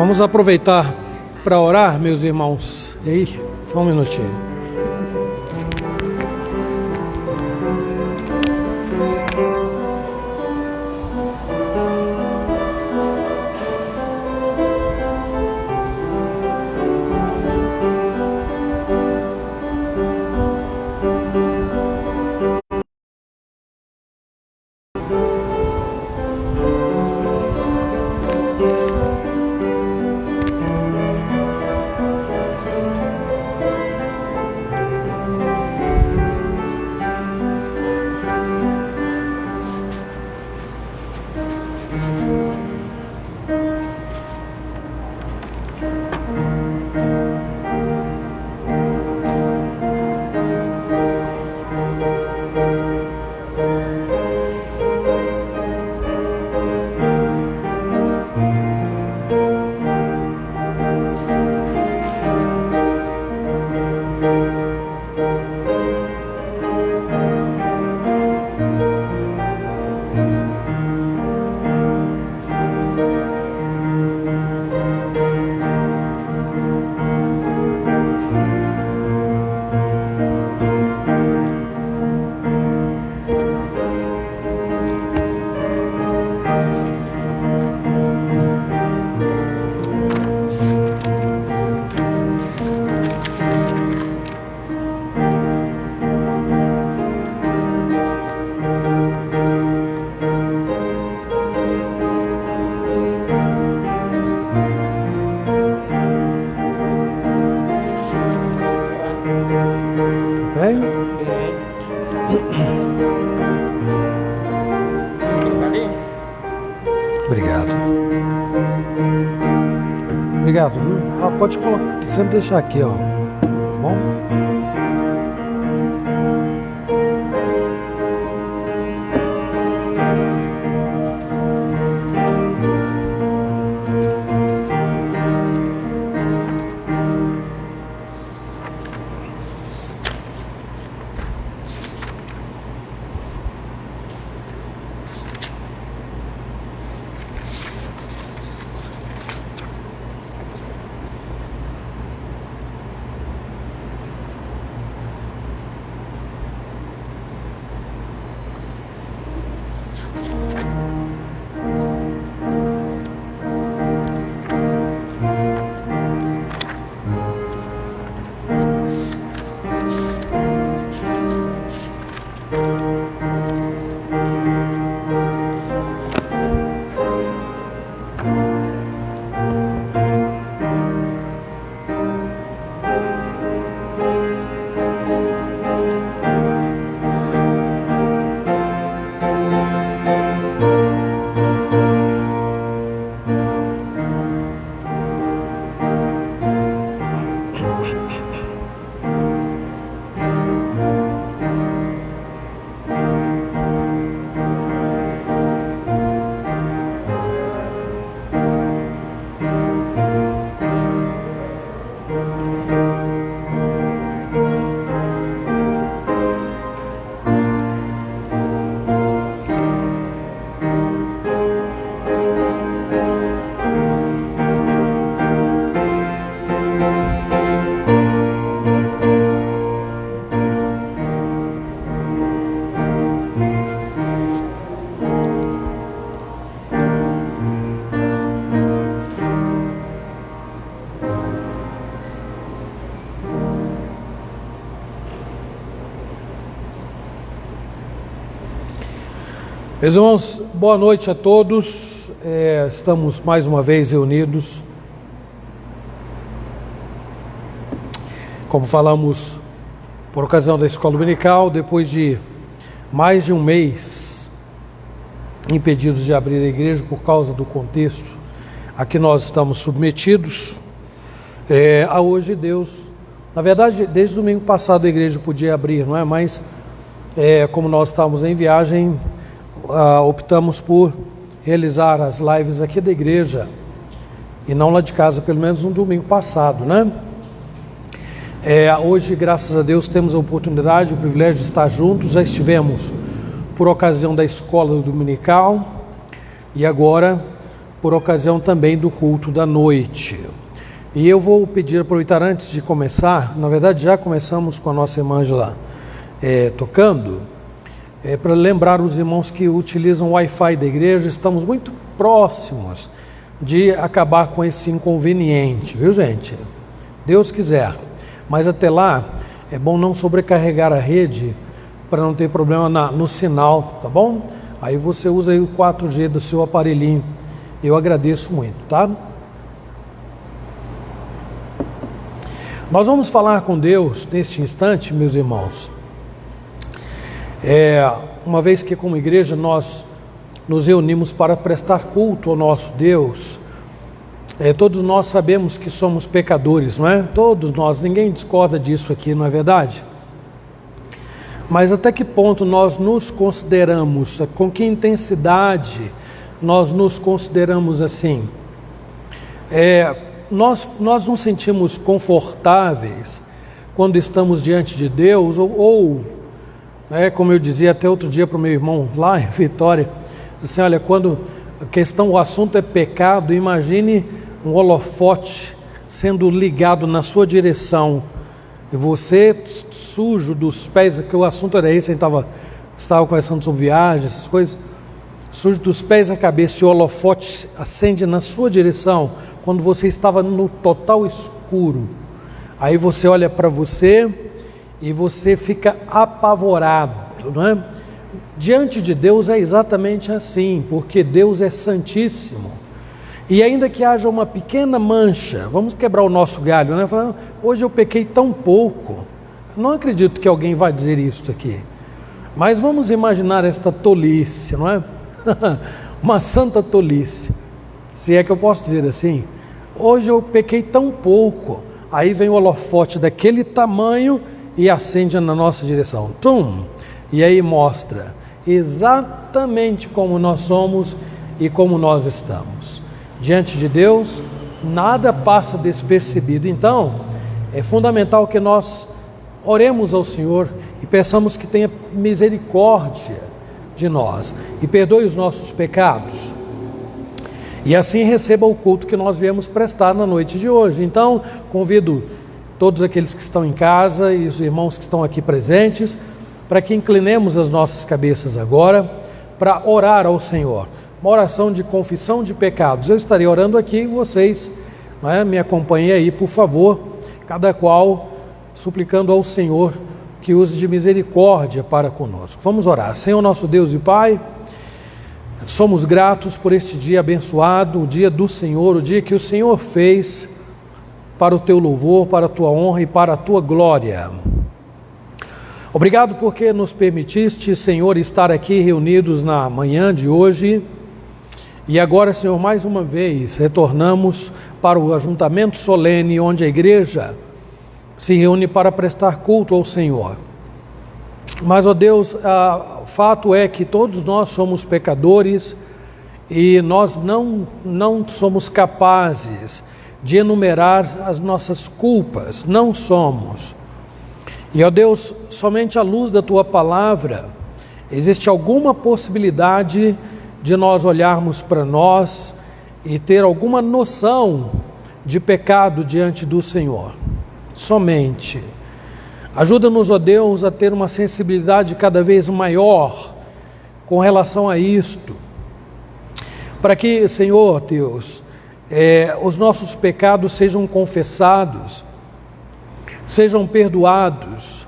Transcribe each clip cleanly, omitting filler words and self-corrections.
Vamos aproveitar para orar, meus irmãos. E aí, só um minutinho. Obrigado, viu? Pode colocar, sempre deixar aqui, ó. Bom? Meus irmãos, boa noite a todos. Estamos mais uma vez reunidos. Como falamos, por ocasião da escola dominical, depois de mais de um mês impedidos de abrir a igreja por causa do contexto a que nós estamos submetidos, a hoje Deus, na verdade, desde o domingo passado a igreja podia abrir, não é? Mas como nós estávamos em viagem, optamos por realizar as lives aqui da igreja e não lá de casa, pelo menos no domingo passado, né? Hoje, graças a Deus, temos a oportunidade, o privilégio de estar juntos. Já estivemos por ocasião da escola dominical e agora por ocasião também do culto da noite. E eu vou pedir, aproveitar antes de começar, na verdade já começamos com a nossa irmã Ângela tocando, para lembrar os irmãos que utilizam o Wi-Fi da igreja, estamos muito próximos de acabar com esse inconveniente, viu gente? Deus quiser. Mas até lá, é bom não sobrecarregar a rede para não ter problema no sinal, tá bom? Aí você usa aí o 4G do seu aparelhinho. Eu agradeço muito, tá? Nós vamos falar com Deus neste instante, meus irmãos. Uma vez que como igreja nós nos reunimos para prestar culto ao nosso Deus, todos nós sabemos que somos pecadores, não é? Todos nós, ninguém discorda disso aqui, não é verdade? Mas até que ponto nós nos consideramos, com que intensidade nós nos consideramos assim? Nós nos sentimos confortáveis quando estamos diante de Deus, como eu dizia até outro dia para o meu irmão lá em Vitória, assim, olha, quando o assunto é pecado, imagine um holofote sendo ligado na sua direção, e você sujo dos pés, porque o assunto era esse, a gente estava conversando sobre viagem, essas coisas, sujo dos pés à cabeça, e o holofote acende na sua direção, quando você estava no total escuro, aí você olha para você, e você fica apavorado, não é? Diante de Deus é exatamente assim, porque Deus é santíssimo, e ainda que haja uma pequena mancha, vamos quebrar o nosso galho, né? Falar, hoje eu pequei tão pouco, não acredito que alguém vai dizer isso aqui, mas vamos imaginar esta tolice, não é? Uma santa tolice, se é que eu posso dizer assim, hoje eu pequei tão pouco, aí vem o holofote daquele tamanho e acende na nossa direção, tum, e aí mostra exatamente como nós somos e como nós estamos. Diante de Deus, nada passa despercebido. Então, é fundamental que nós oremos ao Senhor e peçamos que tenha misericórdia de nós e perdoe os nossos pecados. E assim receba o culto que nós viemos prestar na noite de hoje. Então, convido todos aqueles que estão em casa e os irmãos que estão aqui presentes, para que inclinemos as nossas cabeças agora, para orar ao Senhor. Uma oração de confissão de pecados. Eu estarei orando aqui e vocês, me acompanhem aí, por favor, cada qual suplicando ao Senhor que use de misericórdia para conosco. Vamos orar. Senhor nosso Deus e Pai, somos gratos por este dia abençoado, o dia do Senhor, o dia que o Senhor fez para o teu louvor, para a tua honra e para a tua glória. Obrigado porque nos permitiste, Senhor, estar aqui reunidos na manhã de hoje. E agora, Senhor, mais uma vez, retornamos para o ajuntamento solene, onde a igreja se reúne para prestar culto ao Senhor. Mas, ó Deus, o fato é que todos nós somos pecadores e nós não somos capazes de enumerar as nossas culpas, não somos. E, ó Deus, somente à luz da Tua palavra, existe alguma possibilidade de nós olharmos para nós e ter alguma noção de pecado diante do Senhor. Somente. Ajuda-nos, ó Deus, a ter uma sensibilidade cada vez maior com relação a isto, para que, Senhor Deus, os nossos pecados sejam confessados, sejam perdoados,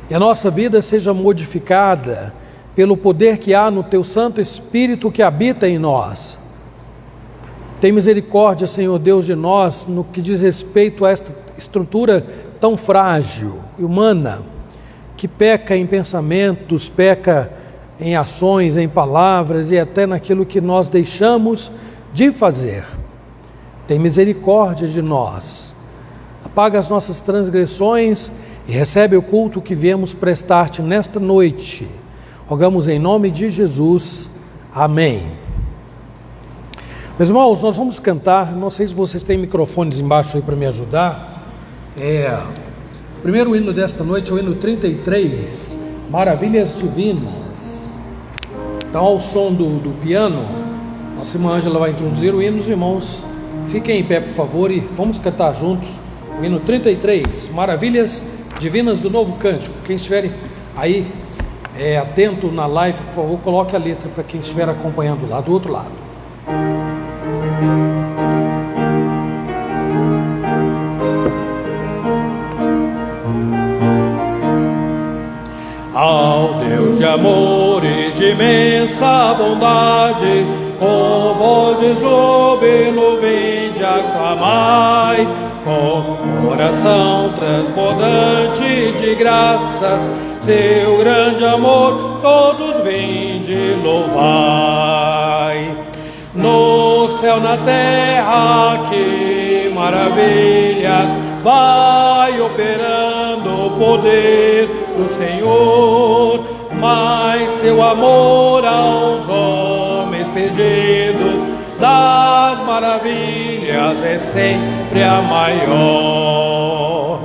e a nossa vida seja modificada pelo poder que há no Teu Santo Espírito que habita em nós. Tem misericórdia, Senhor Deus, de nós no que diz respeito a esta estrutura tão frágil e humana, que peca em pensamentos, peca em ações, em palavras e até naquilo que nós deixamos de fazer. Tem misericórdia de nós. Apaga as nossas transgressões e recebe o culto que viemos prestar-te nesta noite. Rogamos em nome de Jesus. Amém. Meus irmãos, nós vamos cantar, não sei se vocês têm microfones embaixo aí para me ajudar. O primeiro hino desta noite é o hino 33, Maravilhas Divinas. Então, ao som do piano, Nossa irmã Ângela vai introduzir o hino. Os irmãos, fiquem em pé, por favor, e vamos cantar juntos o hino 33, Maravilhas Divinas do Novo Cântico. Quem estiver aí atento na live, por favor, coloque a letra para quem estiver acompanhando lá do outro lado. Ao Deus de amor e de imensa bondade, com voz de júbilo vinde aclamai, com coração transbordante de graças, seu grande amor todos vinde louvai. No céu, na terra, que maravilhas vai operando o poder do Senhor, mas seu amor aos homens perdidos das maravilhas é sempre a maior.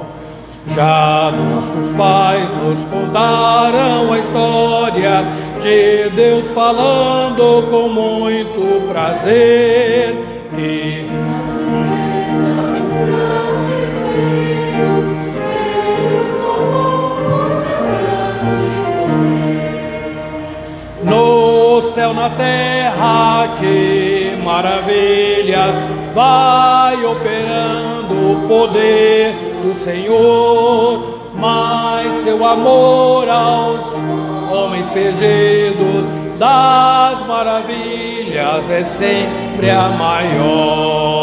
Já nossos pais nos contaram a história de Deus falando com muito prazer, que no céu, na terra, que maravilhas vai operando o poder do Senhor, mas seu amor aos homens perdidos das maravilhas é sempre a maior.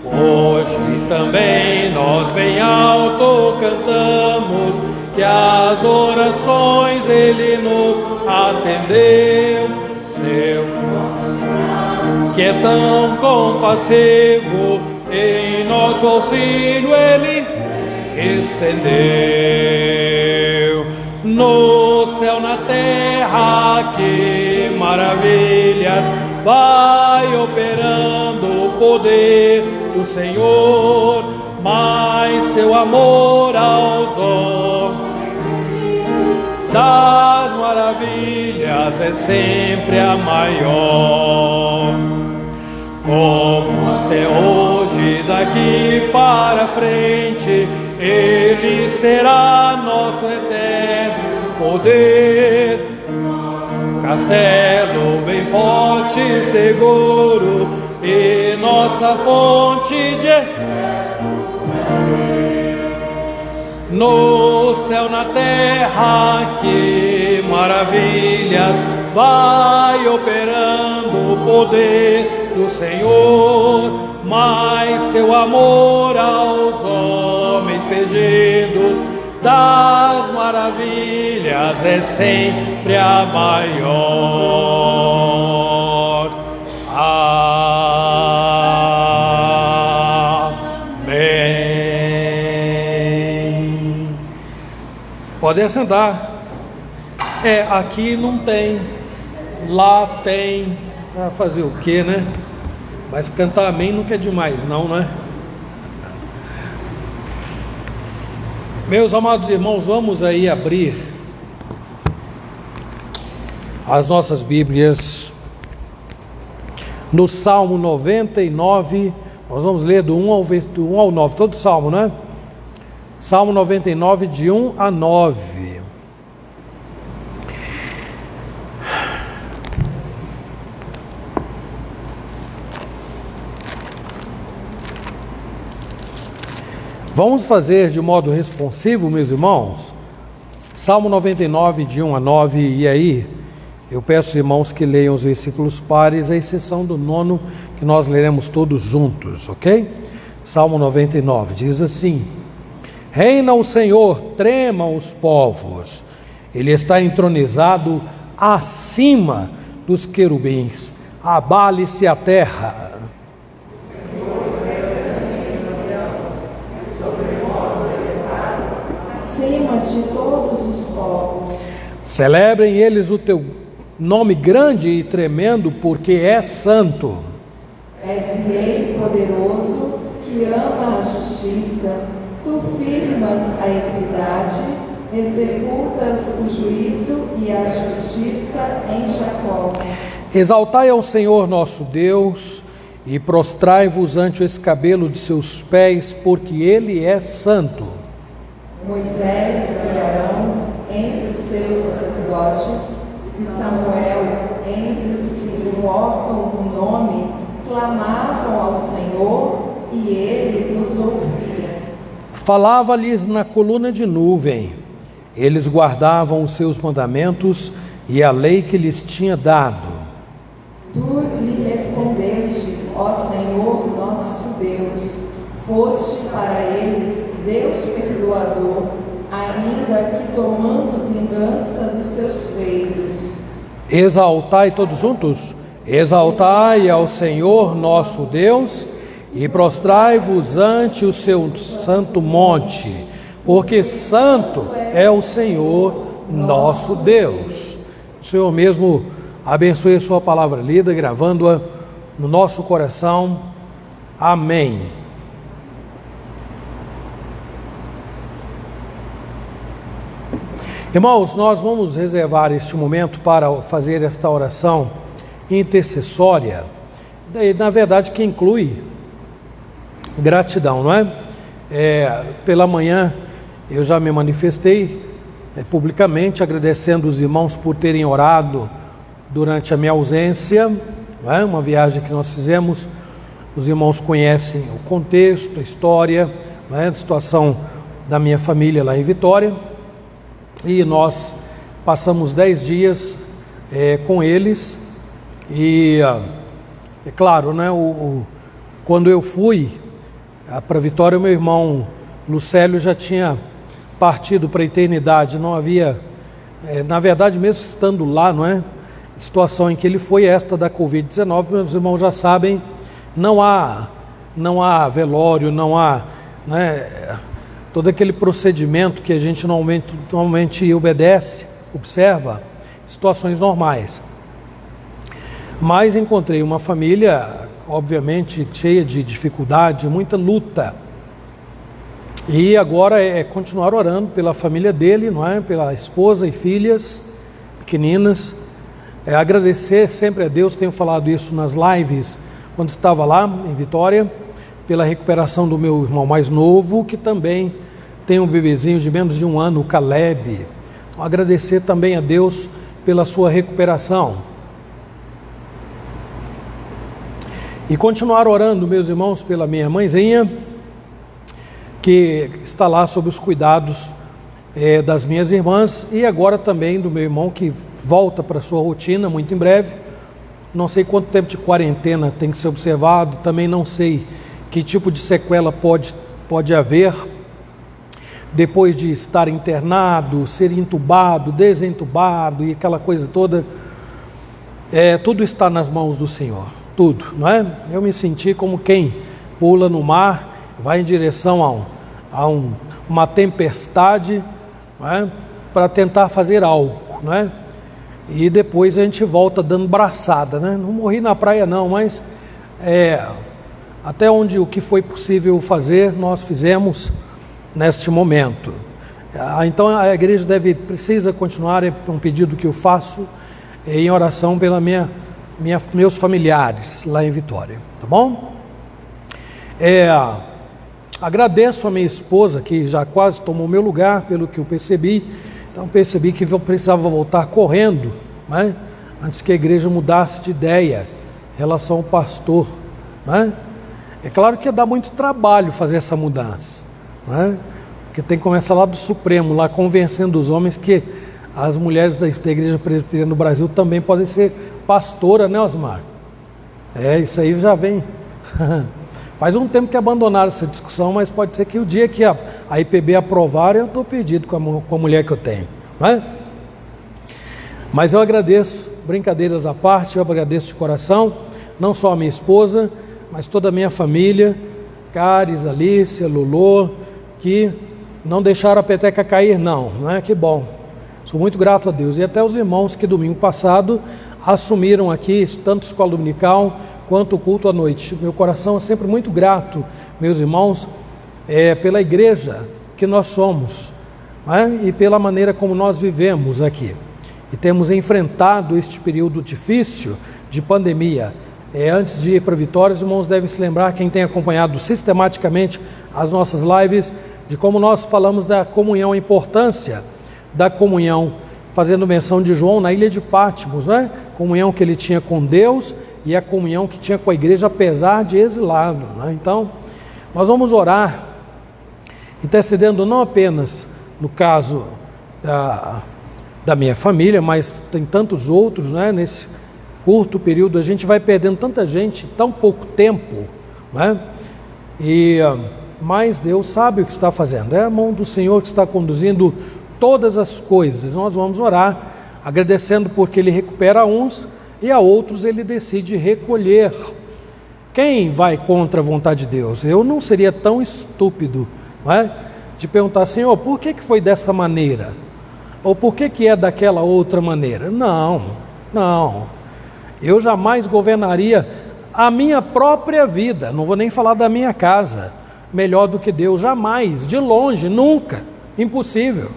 Hoje também nós bem alto cantamos que as orações Ele nos atendeu, seu que é tão compassivo, em nosso auxílio Ele estendeu. No céu, na terra, que maravilhas vai operando o poder do Senhor, mas seu amor aos homens das maravilhas é sempre a maior. Como até hoje, daqui para frente, Ele será nosso eterno poder, castelo bem forte e seguro, e nossa fonte de no céu, na terra, que maravilhas vai operando o poder do Senhor, mas seu amor aos homens perdidos das maravilhas é sempre a maior. Amém. Pode assentar. Aqui não tem, lá tem. Para fazer o quê, né? Mas cantar amém não quer demais, não, né? Meus amados irmãos, vamos aí abrir as nossas Bíblias no Salmo 99. Nós vamos ler do 1 ao 9, todo Salmo, né? Salmo 99, de 1 a 9. Vamos fazer de modo responsivo, meus irmãos, Salmo 99, de 1 a 9, e aí eu peço, irmãos, que leiam os versículos pares, à exceção do 9, que nós leremos todos juntos, ok? Salmo 99, diz assim: Reina o Senhor, tremam os povos, Ele está entronizado acima dos querubins, abale-se a terra. De todos os povos. Celebrem eles o teu nome grande e tremendo, porque é santo. És Rei poderoso, que ama a justiça, tu firmas a equidade, executas o juízo e a justiça em Jacó. Exaltai ao Senhor nosso Deus e prostrai-vos ante o escabelo de seus pés, porque Ele é santo. Moisés e Arão entre os seus sacerdotes, e Samuel entre os que invocam o nome, clamavam ao Senhor e Ele os ouvia. Falava-lhes na coluna de nuvem, eles guardavam os seus mandamentos e a lei que lhes tinha dado. Tu lhe respondeste, ó Senhor nosso Deus, foste para eles Deus perdoador, ainda que tomando vingança dos seus feitos. Exaltai todos juntos, exaltai ao Senhor nosso Deus e prostrai-vos ante o seu santo monte, porque santo é o Senhor nosso Deus. O Senhor mesmo abençoe a sua palavra lida, gravando-a no nosso coração. Amém. Irmãos, nós vamos reservar este momento para fazer esta oração intercessória, na verdade que inclui gratidão, não é? Pela manhã eu já me manifestei publicamente agradecendo os irmãos por terem orado durante a minha ausência, não é? Uma viagem que nós fizemos. Os irmãos conhecem o contexto, a história, não é? A situação da minha família lá em Vitória, e nós passamos 10 dias com eles. E é claro, né, quando eu fui para Vitória, o meu irmão Lucélio já tinha partido para a eternidade. Não havia, na verdade, mesmo estando lá, não é? A situação em que ele foi esta da Covid-19, meus irmãos já sabem, não há velório, não há, né, todo aquele procedimento que a gente normalmente obedece, observa, situações normais. Mas encontrei uma família, obviamente, cheia de dificuldade, muita luta. E agora é continuar orando pela família dele, não é? Pela esposa e filhas pequeninas. Agradecer sempre a Deus, tenho falado isso nas lives, quando estava lá em Vitória, pela recuperação do meu irmão mais novo, que também tem um bebezinho de menos de 1 ano, o Caleb. Agradecer também a Deus pela sua recuperação. E continuar orando, meus irmãos, pela minha mãezinha, que está lá sob os cuidados das minhas irmãs, e agora também do meu irmão, que volta para a sua rotina muito em breve. Não sei quanto tempo de quarentena tem que ser observado, também não sei que tipo de sequela pode haver depois de estar internado, ser entubado, desentubado e aquela coisa toda. Tudo está nas mãos do Senhor, tudo, não é? Eu me senti como quem pula no mar, vai em direção a uma tempestade, não é? Para tentar fazer algo, não é? E depois a gente volta dando braçada, né? Não morri na praia não, mas até onde o que foi possível fazer, nós fizemos neste momento. Então a igreja precisa continuar, é um pedido que eu faço, em oração pela meus familiares lá em Vitória, tá bom? Agradeço a minha esposa, que já quase tomou meu lugar, pelo que eu percebi. Então percebi que eu precisava voltar correndo, né? Antes que a igreja mudasse de ideia em relação ao pastor, né? É claro que dá muito trabalho fazer essa mudança, né? Porque tem que começar lá do Supremo, lá convencendo os homens que as mulheres da igreja presbiteriana no Brasil também podem ser pastora, né, Osmar? Isso aí já vem. Faz um tempo que abandonaram essa discussão, mas pode ser que o dia que a IPB aprovar, eu estou perdido com a mulher que eu tenho, não é? Mas eu agradeço, brincadeiras à parte, eu agradeço de coração, não só a minha esposa, mas toda a minha família, Caris, Alícia, Lulô, que não deixaram a peteca cair, não é? Que bom, sou muito grato a Deus. E até os irmãos que domingo passado assumiram aqui, tanto a escola dominical, quanto o culto à noite. Meu coração é sempre muito grato, meus irmãos, pela igreja que nós somos, e pela maneira como nós vivemos aqui. E temos enfrentado este período difícil de pandemia. Antes de ir para Vitória, os irmãos devem se lembrar, quem tem acompanhado sistematicamente as nossas lives, de como nós falamos da comunhão, a importância da comunhão, fazendo menção de João na ilha de Patmos, né? Comunhão que ele tinha com Deus e a comunhão que tinha com a igreja, apesar de exilado, né? Então, nós vamos orar, intercedendo não apenas no caso da minha família, mas tem tantos outros, né? Nesse curto período a gente vai perdendo tanta gente, tão pouco tempo, né? Mas Deus sabe o que está fazendo, é a mão do Senhor que está conduzindo todas as coisas. Nós vamos orar agradecendo porque Ele recupera uns e a outros Ele decide recolher. Quem vai contra a vontade de Deus? Eu não seria tão estúpido, não é? De perguntar, Senhor, por que foi dessa maneira? Ou por que é daquela outra maneira? Não. Eu jamais governaria a minha própria vida, não vou nem falar da minha casa, melhor do que Deus, jamais, de longe, nunca, impossível.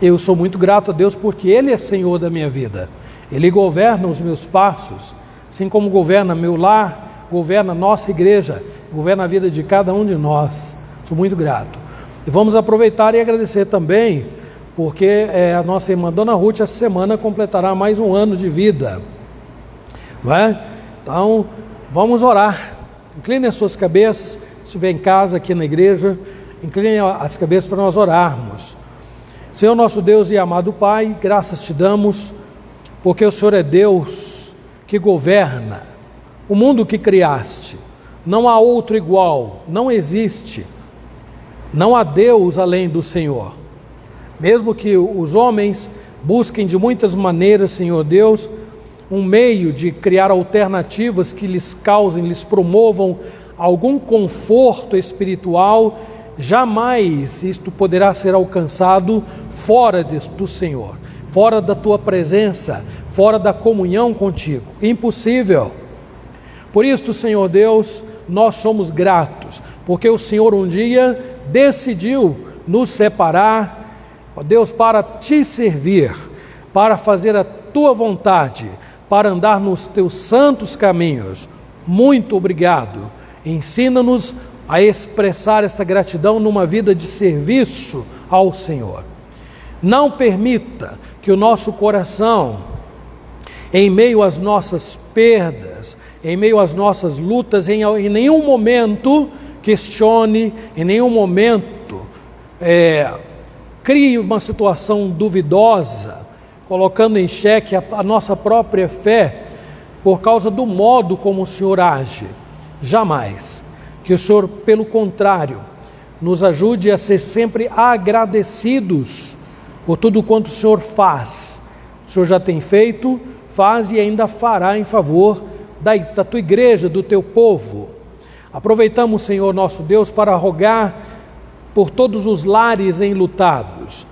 Eu sou muito grato a Deus porque Ele é Senhor da minha vida, Ele governa os meus passos, assim como governa meu lar, governa a nossa igreja, governa a vida de cada um de nós. Sou muito grato. E vamos aproveitar e agradecer também, porque a nossa irmã Dona Ruth, essa semana, completará mais um ano de vida, não é? Então, vamos orar. Incline as suas cabeças, se estiver em casa, aqui na igreja, incline as cabeças para nós orarmos. Senhor nosso Deus e amado Pai, graças te damos, porque o Senhor é Deus que governa o mundo que criaste. Não há outro igual, não existe. Não há Deus além do Senhor. Mesmo que os homens busquem de muitas maneiras, Senhor Deus, um meio de criar alternativas que lhes causem, lhes promovam algum conforto espiritual, jamais isto poderá ser alcançado fora do Senhor, fora da tua presença, fora da comunhão contigo. Impossível. Por isso, Senhor Deus, nós somos gratos, porque o Senhor um dia decidiu nos separar, ó Deus, para te servir, para fazer a tua vontade, para andar nos teus santos caminhos. Muito obrigado. Ensina-nos a expressar esta gratidão numa vida de serviço ao Senhor. Não permita que o nosso coração, em meio às nossas perdas, em meio às nossas lutas, em nenhum momento questione, em nenhum momento crie uma situação duvidosa, colocando em xeque a nossa própria fé, por causa do modo como o Senhor age. Jamais. Que o Senhor, pelo contrário, nos ajude a ser sempre agradecidos por tudo quanto o Senhor faz. O Senhor já tem feito, faz e ainda fará em favor da tua igreja, do teu povo. Aproveitamos, Senhor nosso Deus, para rogar por todos os lares enlutados,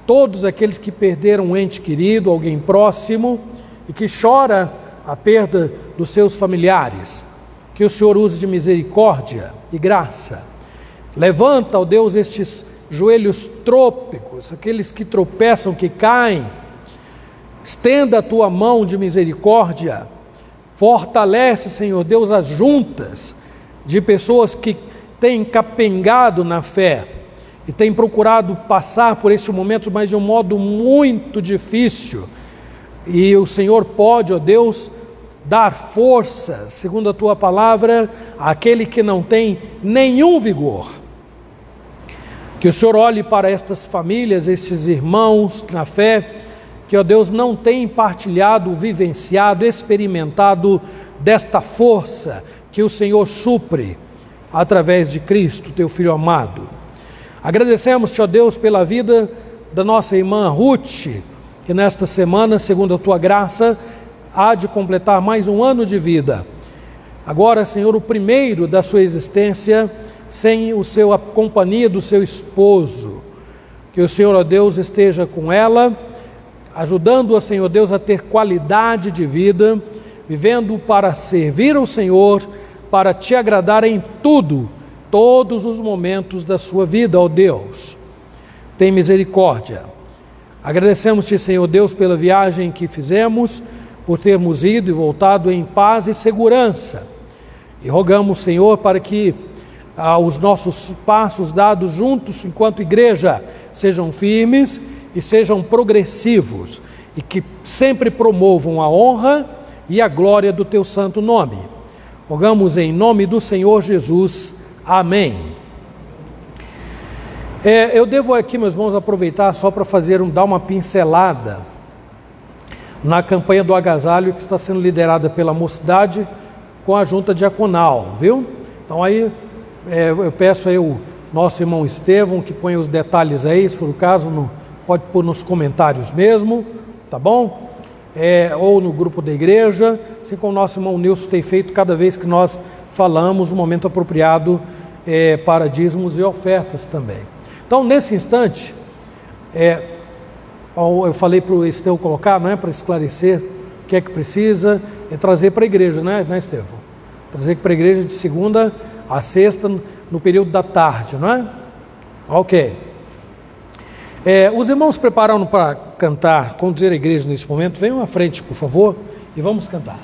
todos aqueles que perderam um ente querido, alguém próximo, e que chora a perda dos seus familiares. Que o Senhor use de misericórdia e graça. Levanta, ó Deus, estes joelhos trôpegos, aqueles que tropeçam, que caem. Estenda a tua mão de misericórdia. Fortalece, Senhor Deus, as juntas de pessoas que têm capengado na fé e têm procurado passar por este momento, mas de um modo muito difícil. E o Senhor pode, ó Deus, dar força, segundo a tua palavra, àquele que não tem nenhum vigor. Que o Senhor olhe para estas famílias, estes irmãos na fé, que, ó Deus, não têm partilhado, vivenciado, experimentado desta força que o Senhor supre através de Cristo, teu Filho amado. Agradecemos-te, ó Deus, pela vida da nossa irmã Ruth, que nesta semana, segundo a tua graça, há de completar mais um ano de vida. Agora, Senhor, o primeiro da sua existência, sem a companhia do seu esposo. Que o Senhor, ó Deus, esteja com ela, ajudando-a, Senhor Deus, a ter qualidade de vida, vivendo para servir ao Senhor, para te agradar em tudo, todos os momentos da sua vida, ó Deus. Tem misericórdia. Agradecemos-te, Senhor Deus, pela viagem que fizemos, por termos ido e voltado em paz e segurança. E rogamos, Senhor, para que os nossos passos dados juntos enquanto igreja sejam firmes e sejam progressivos, e que sempre promovam a honra e a glória do Teu santo nome. Rogamos em nome do Senhor Jesus. Amém. Eu devo aqui, meus irmãos, aproveitar só para dar uma pincelada na campanha do agasalho que está sendo liderada pela mocidade com a junta diaconal, viu? Então aí eu peço aí o nosso irmão Estevão que ponha os detalhes aí, se for o caso, pode pôr nos comentários mesmo, tá bom? Ou no grupo da igreja, assim como o nosso irmão Nilson tem feito cada vez que nós falamos, o momento apropriado para dízimos e ofertas também. Então, nesse instante, eu falei para o Estevão colocar, para esclarecer o que é que precisa, trazer para a igreja, né, Estevão? Trazer para a igreja de segunda a sexta, no período da tarde, não é? Ok. Os irmãos prepararam para cantar, conduzir a igreja nesse momento. Venham à frente, por favor, e vamos cantar.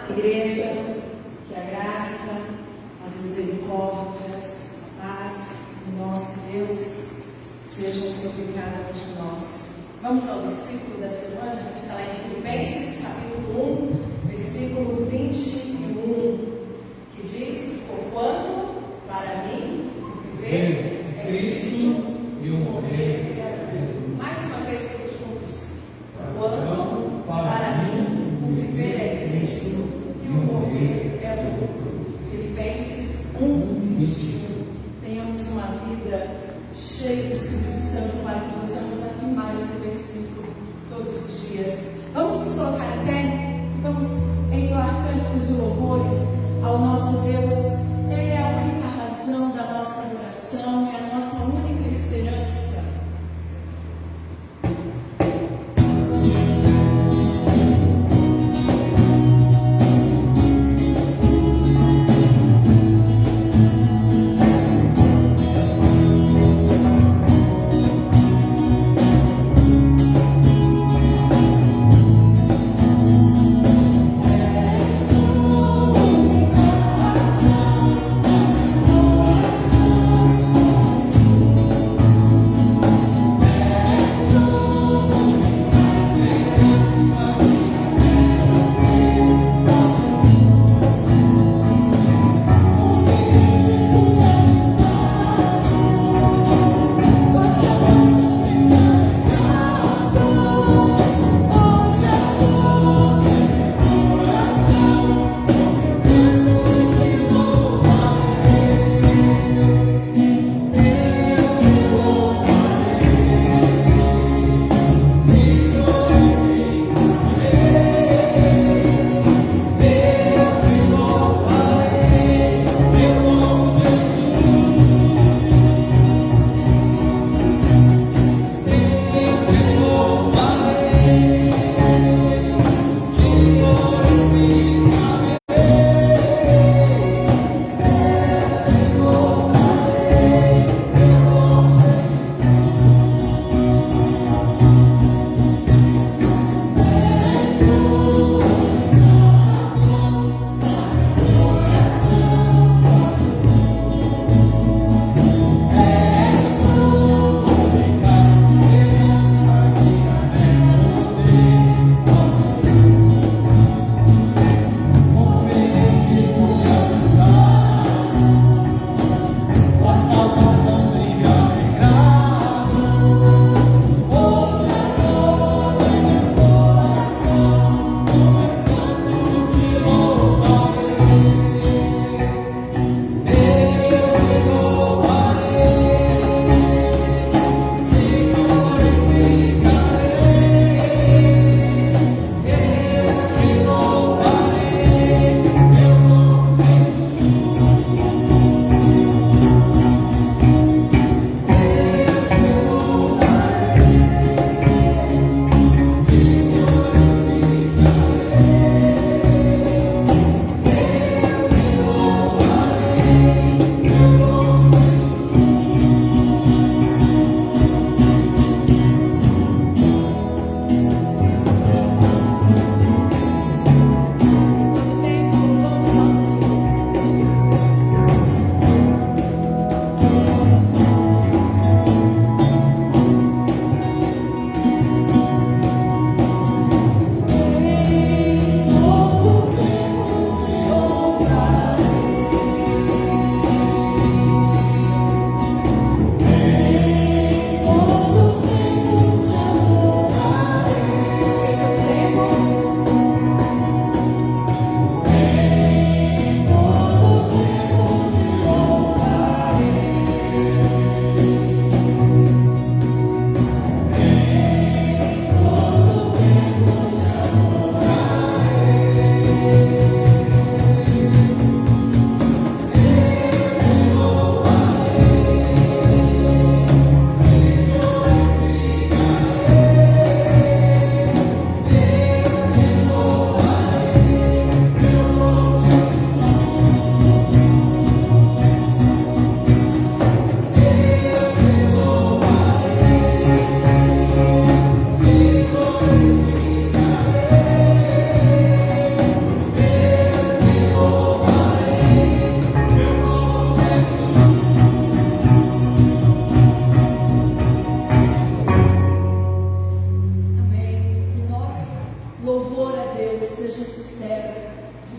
Igreja, que a graça, as misericórdias, a paz do nosso Deus sejam sobre cada um de nós. Vamos ao versículo da semana, que está lá em Filipenses, capítulo 1, versículo 21, que diz: porquanto para mim viver é Cristo e o morrer é lucro. Mais uma vez todos juntos. Porquanto para mim o viver é Cristo e o morrer é lucro. Filipenses 1, 21. Tenhamos uma vida cheia do Espírito Santo para que possamos afirmar esse versículo todos os dias. Vamos nos colocar em pé e vamos entoar cânticos de louvores ao nosso Deus. Ele é a única razão da nossa adoração, é a nossa única esperança. Razão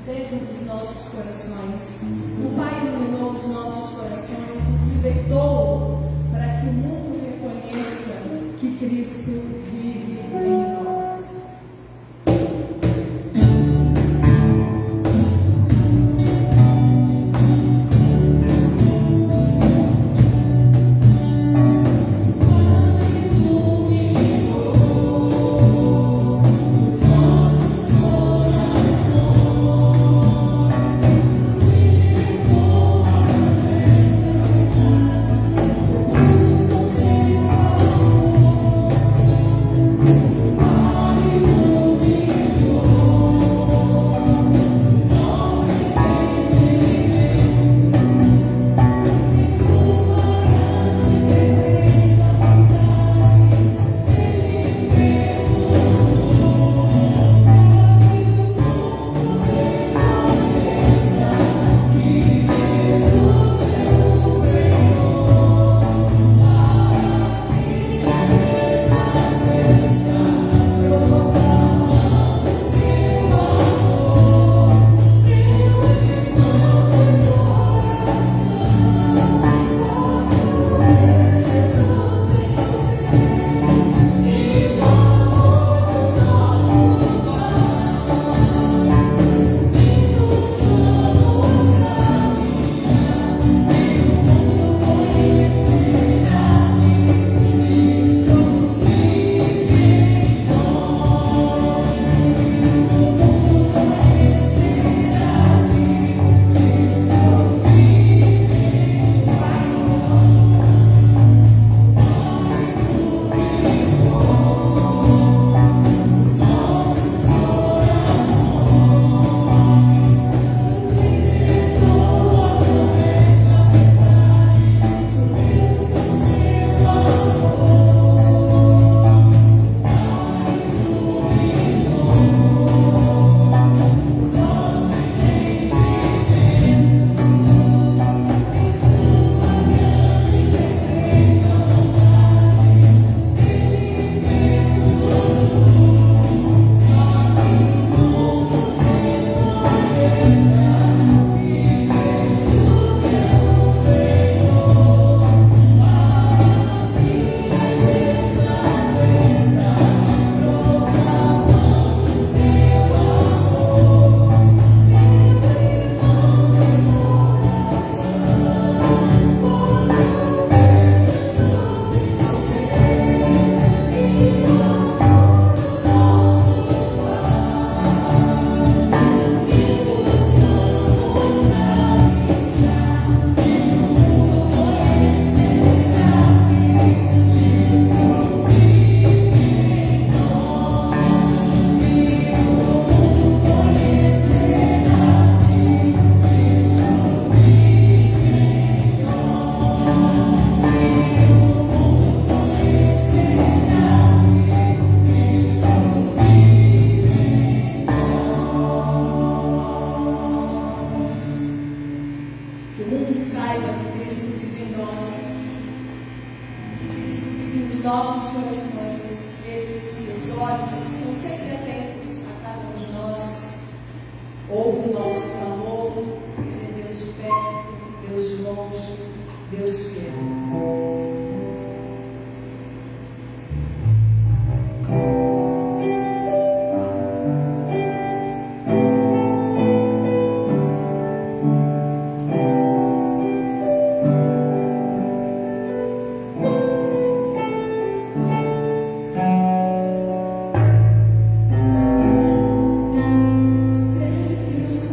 dentro dos nossos corações. O Pai iluminou os nossos corações, nos libertou para que o mundo reconheça que Cristo vive em nós. nossos corações, Ele, os seus olhos estão sempre atentos a cada um de nós. Ouve o nosso clamor. Ele é Deus de perto, Deus de longe, Deus fiel. Sei que os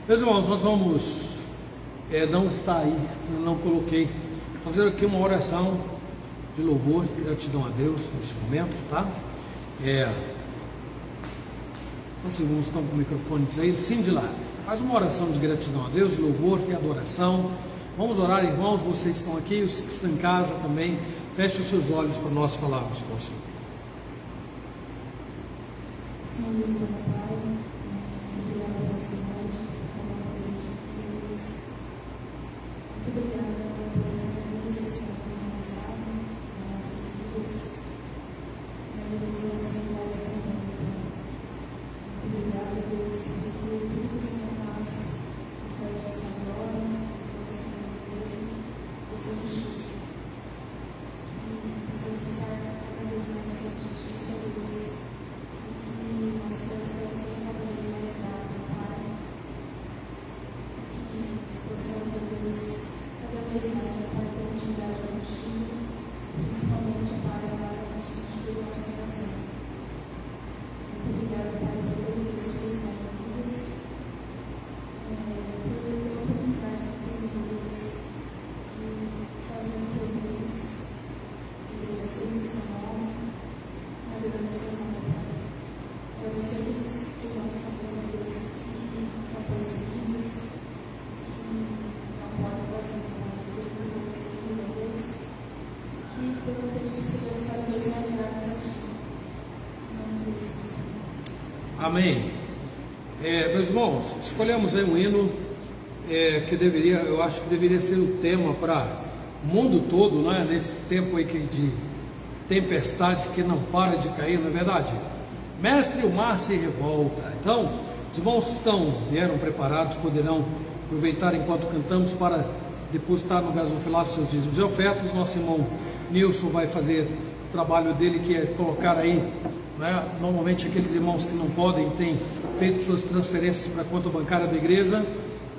Meus irmãos, nós vamos, não está aí, eu não coloquei, fazer aqui uma oração de louvor e gratidão a Deus nesse momento, tá? Quantos irmãos estão com microfones aí? Sim, de lá. Faz uma oração de gratidão a Deus, de louvor e adoração. Vamos orar, irmãos, vocês estão aqui, os que estão em casa também, feche os seus olhos para nós falarmos com o Senhor. Senhor, meu Pai, obrigada por esta noite, por estar presente aqui, Deus. Muito obrigada por essa luz que o Senhor tem realizado nas nossas vidas. Meu Deus, assim, por essa manhã. Muito obrigada, Deus, por tudo que o Senhor faz, pede a sua glória, pede a sua beleza, a sua justiça. Que possamos estar cada vez mais cientes disso, Deus. Que nossa oração seja cada vez mais grata, Pai. Que possamos, Deus, cada vez mais, Pai, ter intimidade contigo, principalmente, Pai, amar contigo do nosso coração. Muito obrigada, Pai, por todas as suas maravilhas, por ter a oportunidade de termos, Deus, que sabemos por Deus, que agradecemos o seu nome, adoramos o seu nome, Pai. Agradecer a todos os irmãos também, Deus, que são perseguidos, que não podem fazer mais, por vocês, ó Deus, que por conta disso sejamos cada vez mais gratos a Ti. Em nome de Jesus. Amém. Meus irmãos, escolhemos aí um hino que deveria, eu acho que deveria ser o tema para o mundo todo, né? Nesse tempo aí de tempestade que não para de cair, não é verdade? Mestre, o mar se revolta. Então, os irmãos vieram preparados, poderão aproveitar enquanto cantamos para depositar no gasofilácio seus dízimos e ofertas. Nosso irmão Nilson vai fazer o trabalho dele, que é colocar aí, né? Normalmente aqueles irmãos que não podem têm feito suas transferências para a conta bancária da igreja.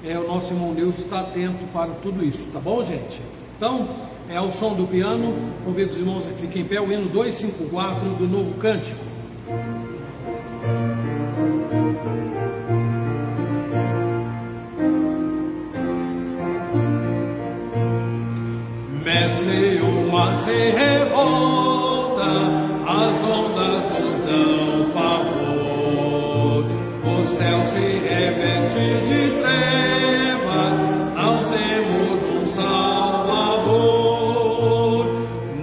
O nosso irmão Nilson está atento para tudo isso, tá bom, gente? Então, ao som do piano, convido os irmãos a que fiquem em pé, o hino 254 do Novo Cântico. Mestre, o mar se revolta, as ondas nos dão pavor, o céu se reveste de trevas, não temos um Salvador.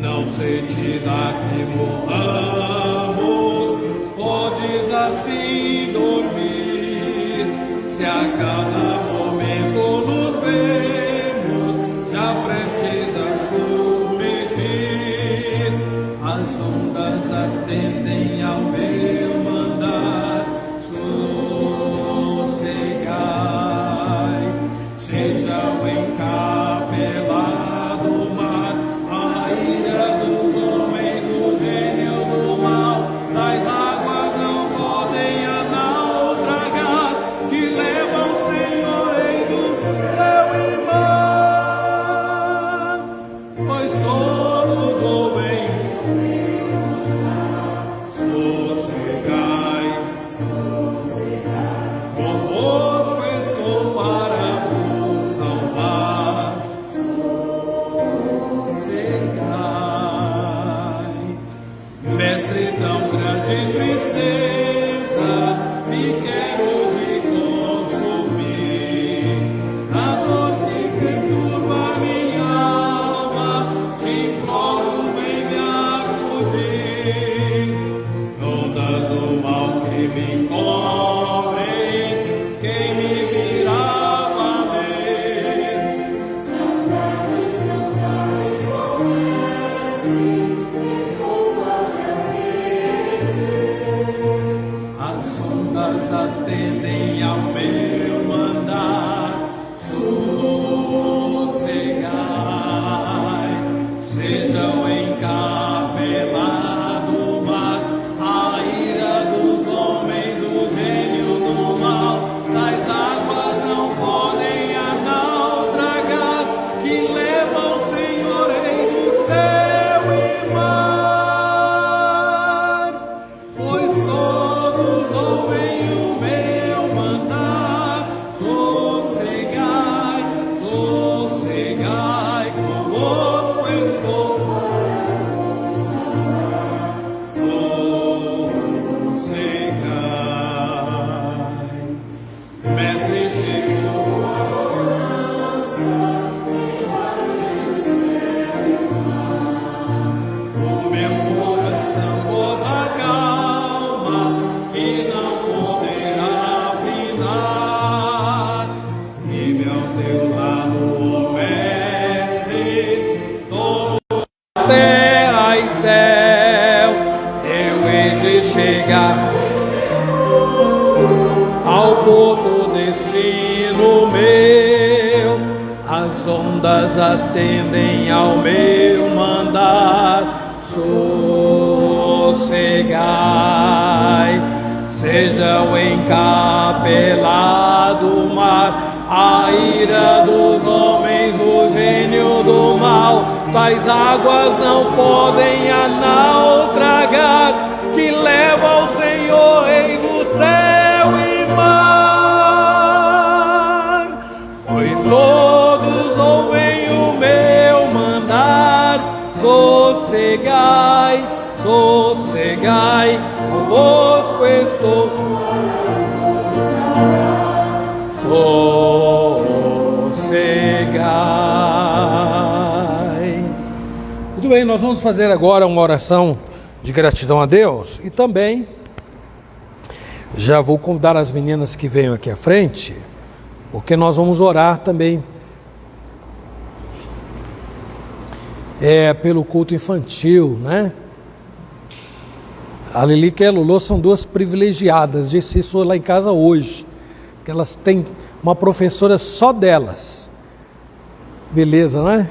Não se te dá que morramos, podes assim dormir, se a cada momento nos vemos, já prestes a submergir. As ondas atendem ao meu mandar, sossegai. Seja o encapelado mar, a ira dos homens, o gênio do mal, das águas não podem a naufragar, que leva o senhoreio do céu e mar, pois todos ouvem. Sossegai, convosco estou para vos salvar. Sossegai, mestre, tão grande tristeza me quer hoje consumir, na dor que perturba minha alma, te imploro, vem me acudir. Ondas do mal que me cobrem, quem me virá valer? Não dantes, ó Mestre, desculpas eu mereço. As ondas atendem ao meu mandar, sossegai. Seja o encapelado mar, a ira dos homens, o gênio do mal, das águas não podem a naufragar, que leva o senhoreio do céu e mar. céu, eu hei de chegar ao porto destino meu. As ondas atendem ao meu mandar. Sossegai, seja o encapelado mar, a ira dos homens, o gênio do mal. Tais águas não podem a naufragar, que leva ao Senhor, Rei do céu e mar. Pois todos ouvem o meu mandar. Sossegai, sossegai, convosco estou. Sossegai. Muito bem, nós vamos fazer agora uma oração de gratidão a Deus e também já vou convidar as meninas que venham aqui à frente, porque nós vamos orar também pelo culto infantil, né? A Lilica e a Lulô são duas privilegiadas, disse isso lá em casa hoje, que elas têm uma professora só delas. Beleza, né?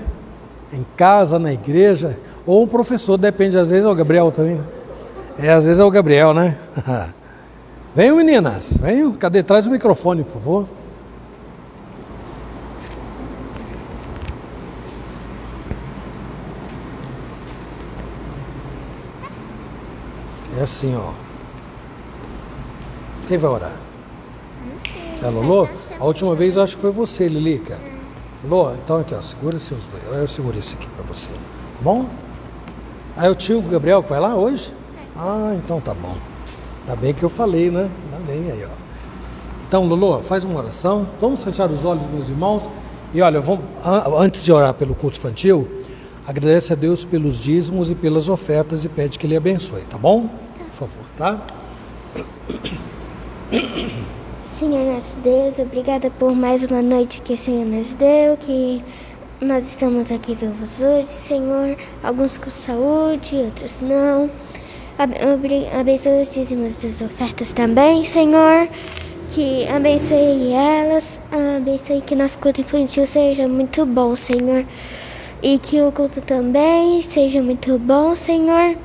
Em casa, na igreja, ou um professor, depende, às vezes é o Gabriel também. Às vezes é o Gabriel, né? Venham, meninas, venham, cadê? Traz o microfone, por favor. É assim, ó. Quem vai orar? É a Lolo? A última vez eu acho que foi você, Lilica. Lolo, então aqui, ó, segura seus dois. Eu seguro esse aqui pra você. Tá bom? Aí o tio Gabriel que vai lá hoje? Ah, então tá bom. Ainda bem que eu falei, né? Ainda bem aí, ó. Então, Lolo, faz uma oração. Vamos fechar os olhos, meus irmãos. E olha, antes de orar pelo culto infantil, agradece a Deus pelos dízimos e pelas ofertas e pede que Ele abençoe, tá bom? Por favor, tá? Senhor nosso Deus, obrigada por mais uma noite que o Senhor nos deu, que nós estamos aqui vivos hoje, Senhor, alguns com saúde, outros não. Abençoe os dízimos e as ofertas também, Senhor, que abençoe elas, abençoe que nosso culto infantil seja muito bom, Senhor, e que o culto também seja muito bom, Senhor.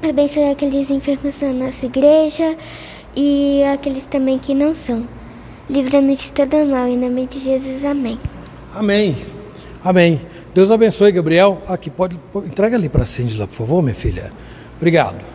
Abençoe aqueles enfermos da nossa igreja e aqueles também que não são. Livra-nos de todo mal, em nome de Jesus, amém. Amém, amém. Deus abençoe, Gabriel. Aqui, entrega ali para a Cíndia, por favor, minha filha. Obrigado.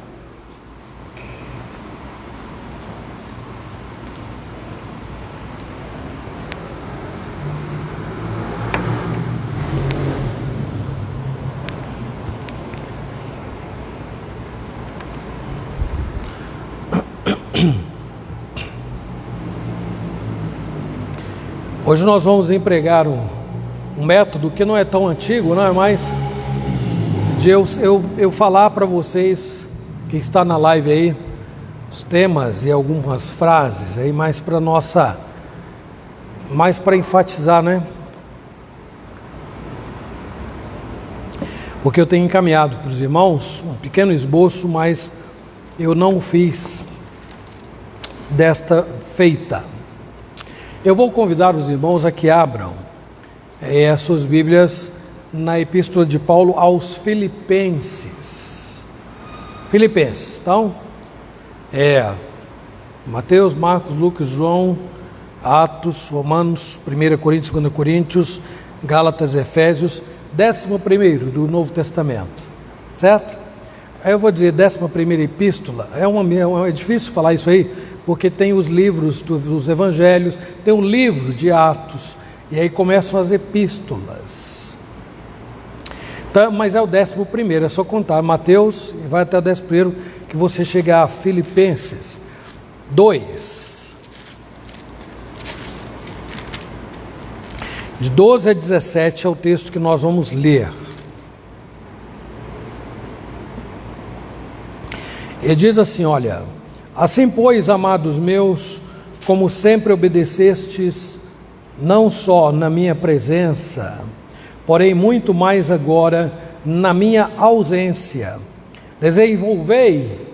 Hoje nós vamos empregar um método que não é tão antigo, não é mais de eu falar para vocês que está na live aí os temas e algumas frases aí mais para enfatizar, né? Porque eu tenho encaminhado para os irmãos um pequeno esboço, mas eu não o fiz desta feita. Eu vou convidar os irmãos a que abram as suas Bíblias na Epístola de Paulo aos Filipenses. Filipenses, então, Mateus, Marcos, Lucas, João, Atos, Romanos, 1 Coríntios, 2 Coríntios, Gálatas, Efésios, 11º do Novo Testamento, certo? Aí eu vou dizer 11ª Epístola, é difícil falar isso aí, porque tem os livros dos Evangelhos, tem o livro de Atos, e aí começam as epístolas. Então, mas é o 11º, é só contar Mateus e vai até o 11º, que você chegar a Filipenses 2. De 12 a 17 é o texto que nós vamos ler. Ele diz assim, olha: assim, pois, amados meus, como sempre obedecestes, não só na minha presença, porém muito mais agora, na minha ausência. Desenvolvei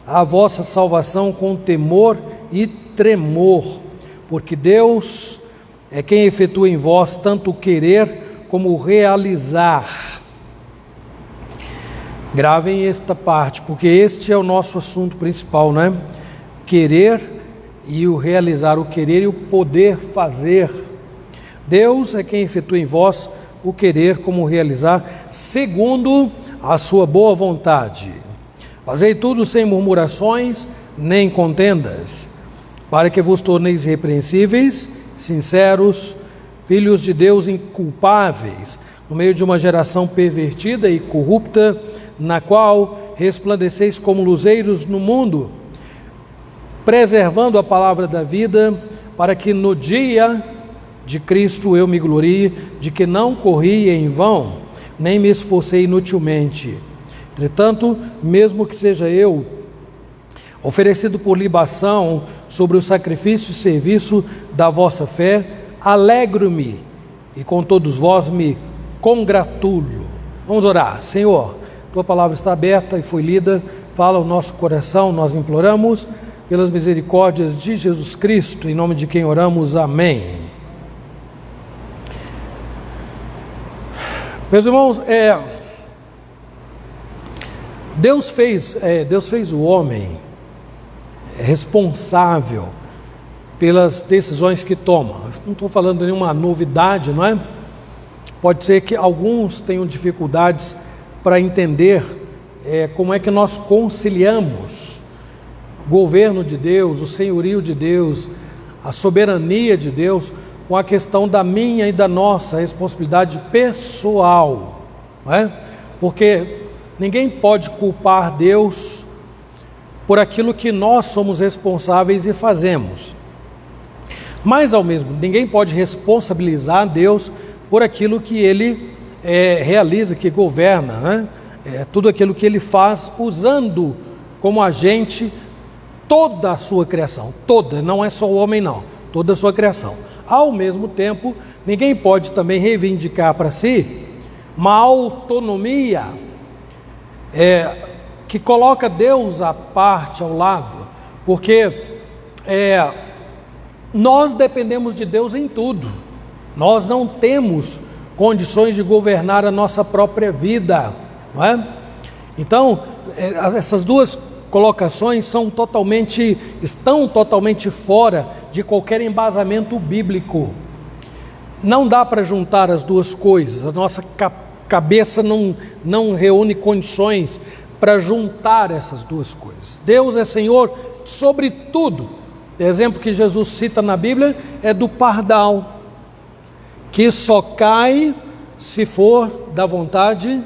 a vossa salvação com temor e tremor, porque Deus é quem efetua em vós tanto o querer como o realizar. Gravem esta parte, porque este é o nosso assunto principal, né? Querer e o realizar, o querer e o poder fazer. Deus é quem efetua em vós o querer como o realizar, segundo a sua boa vontade. Fazei tudo sem murmurações nem contendas, para que vos torneis irrepreensíveis, sinceros, filhos de Deus inculpáveis, no meio de uma geração pervertida e corrupta, na qual resplandeceis como luzeiros no mundo, preservando a palavra da vida, para que no dia de Cristo eu me glorie, de que não corri em vão, nem me esforcei inutilmente. Entretanto, mesmo que seja eu oferecido por libação sobre o sacrifício e serviço da vossa fé, alegro-me e com todos vós me congratulo. Vamos orar. Senhor, tua palavra está aberta e foi lida, fala o nosso coração, nós imploramos pelas misericórdias de Jesus Cristo, em nome de quem oramos, amém. Meus irmãos, Deus fez o homem responsável pelas decisões que toma. Não estou falando de nenhuma novidade, não é? Pode ser que alguns tenham dificuldades para entender como é que nós conciliamos o governo de Deus, o senhorio de Deus, a soberania de Deus, com a questão da minha e da nossa responsabilidade pessoal, não é? Porque ninguém pode culpar Deus por aquilo que nós somos responsáveis e fazemos. Mas ao mesmo tempo, ninguém pode responsabilizar Deus por aquilo que Ele realiza, que governa, né? Tudo aquilo que Ele faz usando como agente toda a sua criação, toda, não é só o homem não, toda a sua criação. Ao mesmo tempo, ninguém pode também reivindicar para si uma autonomia que coloca Deus à parte, ao lado, porque nós dependemos de Deus em tudo. Nós não temos condições de governar a nossa própria vida, não é? Então, essas duas colocações estão totalmente fora de qualquer embasamento bíblico. Não dá para juntar as duas coisas. A nossa cabeça não reúne condições para juntar essas duas coisas. Deus é Senhor sobre tudo. O exemplo que Jesus cita na Bíblia é do pardal, que só cai se for da vontade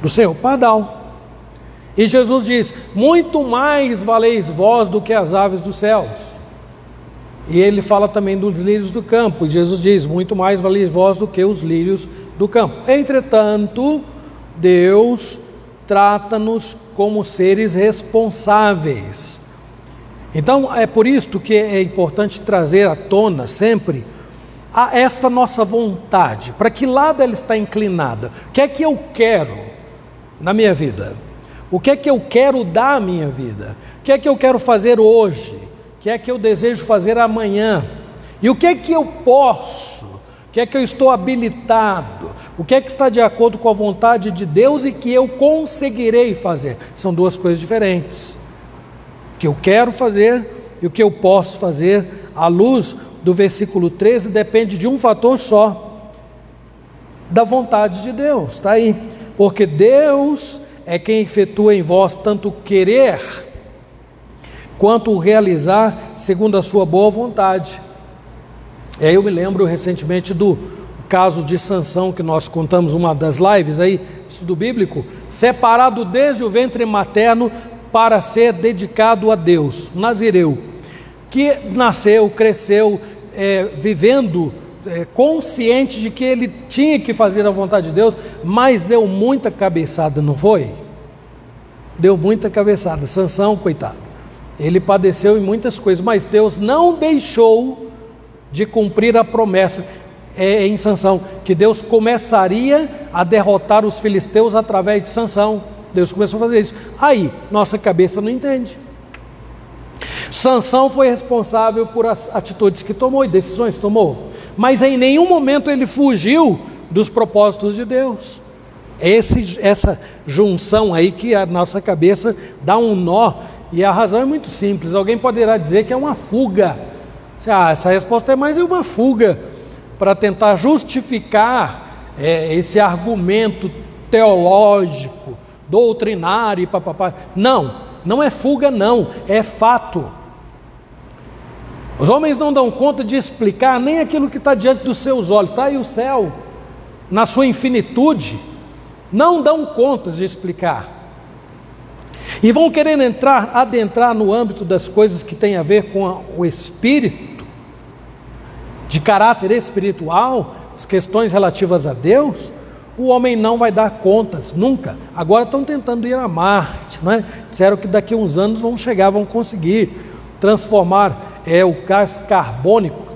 do Senhor. Pardal. E Jesus diz: muito mais valeis vós do que as aves dos céus. E ele fala também dos lírios do campo. E Jesus diz: muito mais valeis vós do que os lírios do campo. Entretanto, Deus trata-nos como seres responsáveis. Então, é por isso que é importante trazer à tona sempre esta nossa vontade. Para que lado ela está inclinada? O que é que eu quero na minha vida? O que é que eu quero da minha vida? O que é que eu quero fazer hoje? O que é que eu desejo fazer amanhã? E o que é que eu posso? O que é que eu estou habilitado? O que é que está de acordo com a vontade de Deus e que eu conseguirei fazer? São duas coisas diferentes. O que eu quero fazer e o que eu posso fazer, à luz do versículo 13, depende de um fator só: da vontade de Deus. Está aí. Porque Deus é quem efetua em vós tanto o querer quanto o realizar segundo a sua boa vontade. Eu me lembro recentemente do caso de Sansão, que nós contamos uma das lives aí, estudo bíblico, separado desde o ventre materno para ser dedicado a Deus, nazireu, que nasceu, cresceu, vivendo consciente de que ele tinha que fazer a vontade de Deus, mas deu muita cabeçada, não foi? Deu muita cabeçada. Sansão, coitado, ele padeceu em muitas coisas, mas Deus não deixou de cumprir a promessa. em Sansão, que Deus começaria a derrotar os filisteus através de Sansão. Deus começou a fazer isso. Aí, nossa cabeça não entende. Sansão foi responsável por as atitudes que tomou e decisões que tomou, mas em nenhum momento ele fugiu dos propósitos de Deus. Essa junção aí que a nossa cabeça dá um nó, e a razão é muito simples. Alguém poderá dizer que é uma fuga. Essa resposta é mais uma fuga para tentar justificar esse argumento teológico, doutrinário e papapá. Não é fuga, não, é fato. Os homens não dão conta de explicar nem aquilo que está diante dos seus olhos. Está aí o céu, na sua infinitude, não dão conta de explicar. E vão querer adentrar no âmbito das coisas que tem a ver com o espírito, de caráter espiritual, as questões relativas a Deus. O homem não vai dar contas, nunca. Agora estão tentando ir a Marte, não é? Disseram que daqui a uns anos vão conseguir transformar o gás carbônico.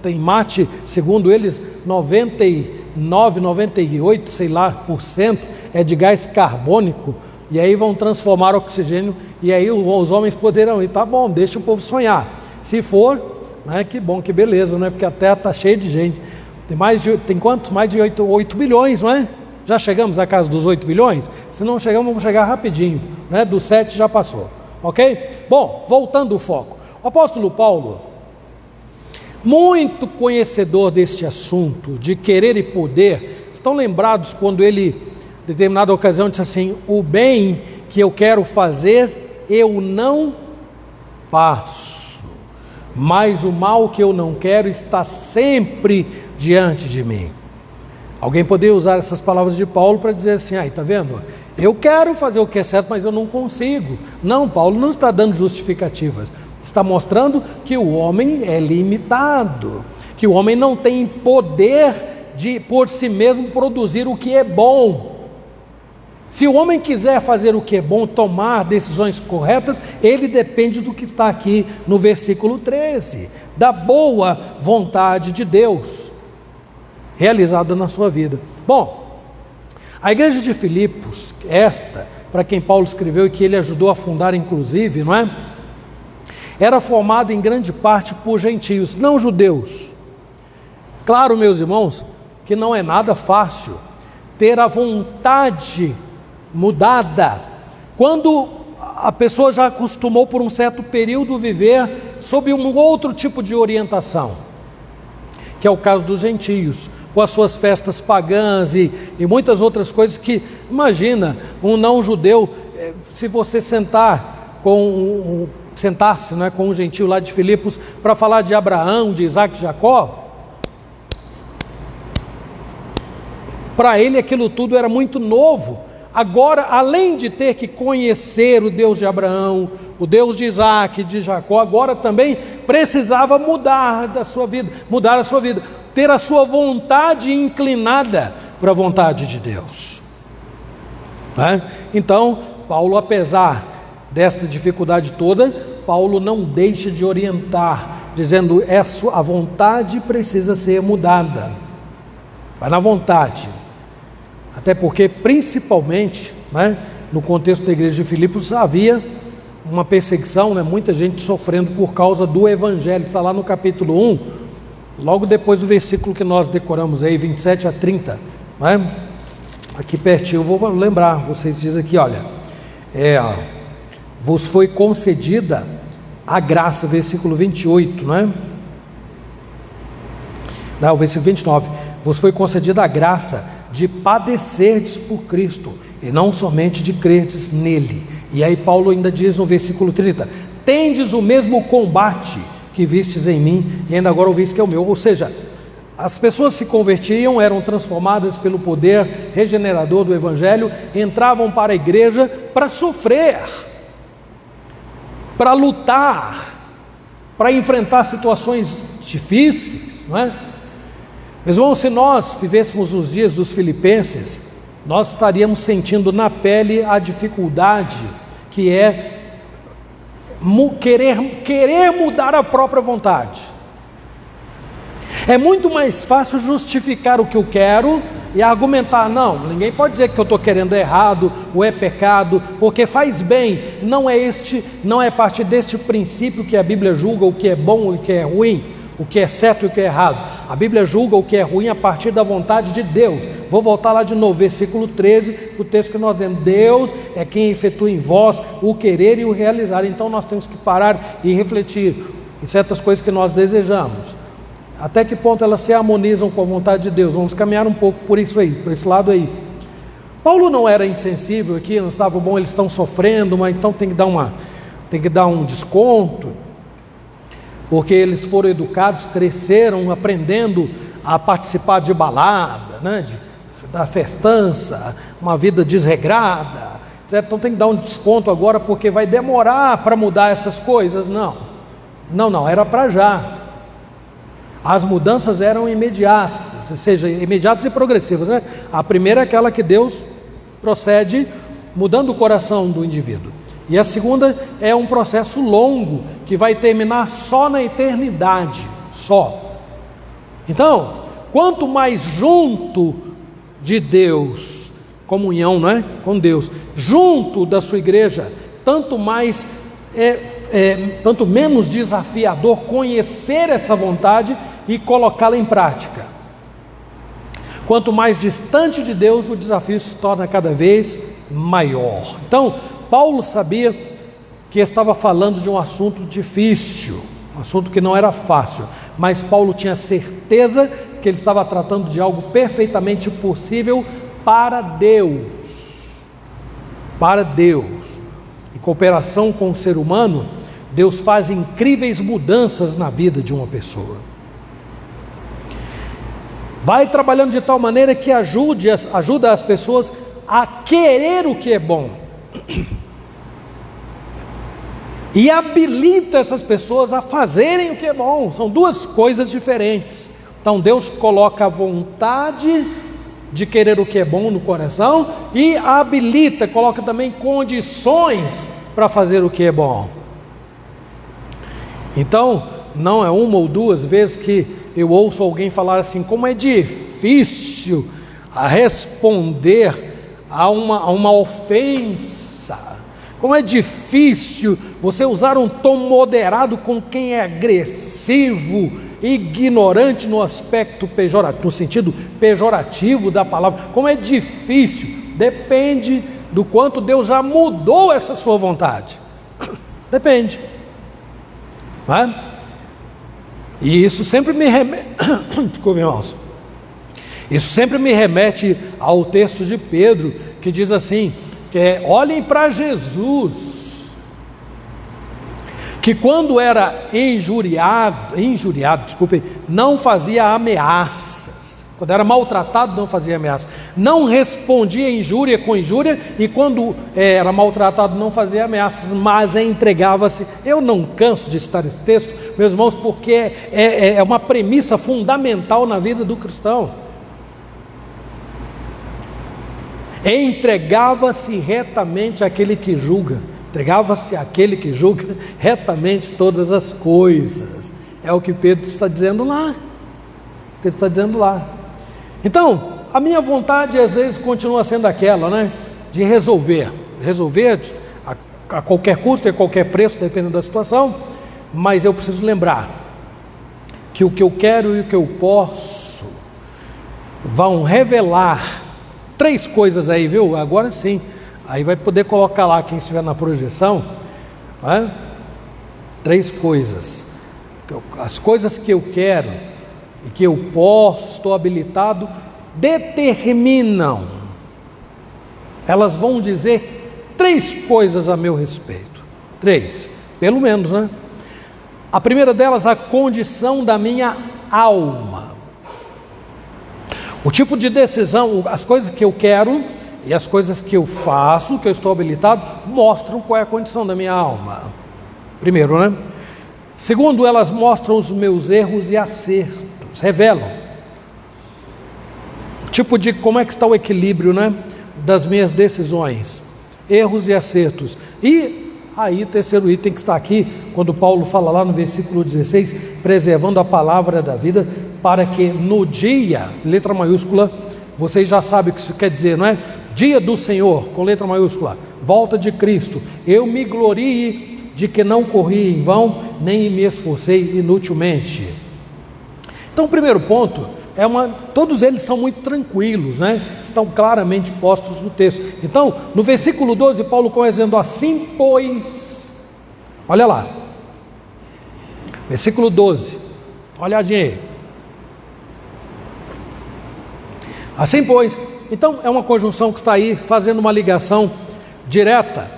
Tem Marte, segundo eles, 99, 98, sei lá, por cento é de gás carbônico, e aí vão transformar oxigênio, e aí os homens poderão ir. Tá bom, deixa o povo sonhar. Se for, que bom, que beleza, não é? Porque a Terra está cheia de gente. Tem quantos? Mais de 8 bilhões, não é? Já chegamos à casa dos 8 bilhões? Se não chegamos, vamos chegar rapidinho, né? Do 7 já passou, ok? Bom, voltando ao foco. O apóstolo Paulo, muito conhecedor deste assunto, de querer e poder, estão lembrados quando ele, em determinada ocasião, disse assim: o bem que eu quero fazer, eu não faço, mas o mal que eu não quero está sempre diante de mim. Alguém poderia usar essas palavras de Paulo para dizer assim: tá vendo? Eu quero fazer o que é certo, mas eu não consigo. Não, Paulo não está dando justificativas. Está mostrando que o homem é limitado, que o homem não tem poder de por si mesmo produzir o que é bom. Se o homem quiser fazer o que é bom, tomar decisões corretas, ele depende do que está aqui no versículo 13, da boa vontade de Deus realizada na sua vida. Bom, a igreja de Filipos, para quem Paulo escreveu e que ele ajudou a fundar inclusive, não é? Era formada em grande parte por gentios, não judeus. Claro, meus irmãos, que não é nada fácil ter a vontade mudada quando a pessoa já acostumou por um certo período viver sob um outro tipo de orientação, que é o caso dos gentios, com as suas festas pagãs e muitas outras coisas que, imagina, um não judeu, se você sentasse, né, com um gentio lá de Filipos para falar de Abraão, de Isaac e Jacó, para ele aquilo tudo era muito novo. Agora, além de ter que conhecer o Deus de Abraão, o Deus de Isaac e de Jacó, agora também precisava mudar a sua vida, ter a sua vontade inclinada para a vontade de Deus. Então, Paulo, apesar desta dificuldade toda, Paulo não deixa de orientar, dizendo: a vontade precisa ser mudada. Vai na vontade. Até porque, principalmente, no contexto da igreja de Filipos, havia uma perseguição, muita gente sofrendo por causa do evangelho. Está lá no capítulo 1, logo depois do versículo que nós decoramos aí, 27 a 30. Aqui pertinho, eu vou lembrar, vocês dizem aqui, olha, vos foi concedida a graça, versículo 28, o versículo 29, vos foi concedida a graça de padecerdes por Cristo, e não somente de crerdes nele. E aí Paulo ainda diz no versículo 30, tendes o mesmo combate que vistes em mim, e ainda agora ouvis que é o meu. Ou seja, as pessoas se convertiam, eram transformadas pelo poder regenerador do evangelho, entravam para a igreja para sofrer, para lutar, para enfrentar situações difíceis, Meus irmãos, se nós vivêssemos os dias dos filipenses, nós estaríamos sentindo na pele a dificuldade que é querer mudar a própria vontade. É muito mais fácil justificar o que eu quero e argumentar, não, ninguém pode dizer que eu estou querendo errado, ou é pecado, porque faz bem. Não é a partir deste princípio que a Bíblia julga o que é bom e o que é ruim, o que é certo e o que é errado. A Bíblia julga o que é ruim a partir da vontade de Deus. Vou voltar lá de novo, versículo 13, do texto que nós vemos. Deus é quem efetua em vós o querer e o realizar. Então nós temos que parar e refletir em certas coisas que nós desejamos. Até que ponto elas se harmonizam com a vontade de Deus? Vamos caminhar um pouco por isso aí, por esse lado aí. Paulo não era insensível aqui, não estava bom, eles estão sofrendo, mas então tem que dar um desconto, porque eles foram educados, cresceram aprendendo a participar de balada, né, da festança, uma vida desregrada, certo? Então tem que dar um desconto agora, porque vai demorar para mudar essas coisas. Não, era para já. As mudanças eram imediatas, ou seja, imediatas e progressivas, né? A primeira é aquela que Deus procede mudando o coração do indivíduo. E a segunda é um processo longo, que vai terminar só na eternidade, só. Então, quanto mais junto de Deus, comunhão, não é? Com Deus, junto da sua igreja, tanto menos desafiador conhecer essa vontade e colocá-la em prática. Quanto mais distante de Deus, o desafio se torna cada vez maior. Então, Paulo sabia que estava falando de um assunto difícil, um assunto que não era fácil, mas Paulo tinha certeza que ele estava tratando de algo perfeitamente possível para Deus. Para Deus. Em cooperação com o ser humano, Deus faz incríveis mudanças na vida de uma pessoa. Vai trabalhando de tal maneira que ajuda as pessoas a querer o que é bom. E habilita essas pessoas a fazerem o que é bom. São duas coisas diferentes. Então Deus coloca a vontade de querer o que é bom no coração e habilita, coloca também condições para fazer o que é bom. Então, não é uma ou duas vezes que eu ouço alguém falar assim, como é difícil responder a uma ofensa, como é difícil você usar um tom moderado com quem é agressivo, ignorante no aspecto pejorativo, no sentido pejorativo da palavra. Como é difícil, depende do quanto Deus já mudou essa sua vontade. Depende. Não é? E isso sempre me remete, desculpe, irmãos, isso sempre me remete ao texto de Pedro, que diz assim, olhem para Jesus, que quando era injuriado, não fazia ameaças, quando era maltratado não fazia ameaças, não respondia injúria com injúria, e quando era maltratado não fazia ameaças, mas entregava-se. Eu não canso de citar esse texto, meus irmãos, porque é uma premissa fundamental na vida do cristão. Entregava-se retamente àquele que julga, entregava-se àquele que julga retamente todas as coisas. É o que Pedro está dizendo lá. Pedro está dizendo lá. Então, a minha vontade às vezes continua sendo aquela, né? De resolver a qualquer custo e a qualquer preço, dependendo da situação, mas eu preciso lembrar que o que eu quero e o que eu posso vão revelar três coisas aí, viu? Agora sim, aí vai poder colocar lá quem estiver na projeção, né? Três coisas, as coisas que eu quero e que eu posso, estou habilitado, determinam, elas vão dizer três coisas a meu respeito, três, pelo menos, né? A primeira delas, a condição da minha alma. O tipo de decisão, as coisas que eu quero e as coisas que eu faço, que eu estou habilitado, mostram qual é a condição da minha alma. Primeiro, né? Segundo, elas mostram os meus erros e acertos, revelam o tipo de como é que está o equilíbrio, né, das minhas decisões, erros e acertos. E aí, terceiro item que está aqui, quando Paulo fala lá no versículo 16, preservando a palavra da vida, para que no dia, letra maiúscula, vocês já sabem o que isso quer dizer, não é? Dia do Senhor, com letra maiúscula, volta de Cristo, eu me glorie de que não corri em vão, nem me esforcei inutilmente. Então o primeiro ponto, todos eles são muito tranquilos, né? Estão claramente postos no texto. Então, no versículo 12, Paulo começa dizendo assim, pois, olha lá, versículo 12, olhadinha aí. Assim, pois, então é uma conjunção que está aí fazendo uma ligação direta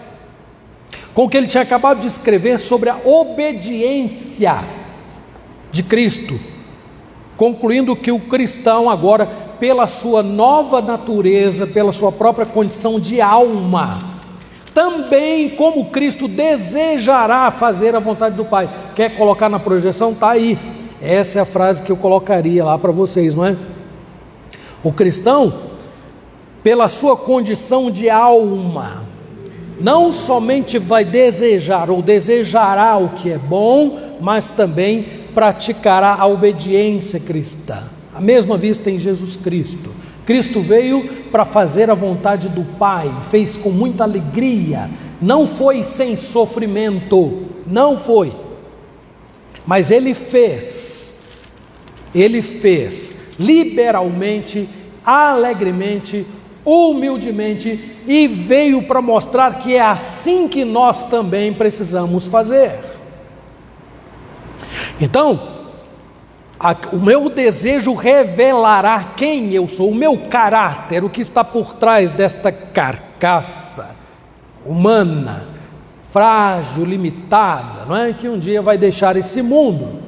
com o que ele tinha acabado de escrever sobre a obediência de Cristo, concluindo que o cristão agora, pela sua nova natureza, pela sua própria condição de alma, também como Cristo desejará fazer a vontade do Pai. Quer colocar na projeção? Está aí. Essa é a frase que eu colocaria lá para vocês, não é? O cristão, pela sua condição de alma, não somente vai desejar ou desejará o que é bom, mas também praticará a obediência cristã. A mesma vista em Jesus Cristo. Cristo veio para fazer a vontade do Pai, fez com muita alegria, não foi sem sofrimento, não foi, mas Ele fez liberalmente, alegremente, humildemente, e veio para mostrar que é assim que nós também precisamos fazer. Então, o meu desejo revelará quem eu sou, o meu caráter, o que está por trás desta carcaça humana, frágil, limitada, não é? Que um dia vai deixar esse mundo.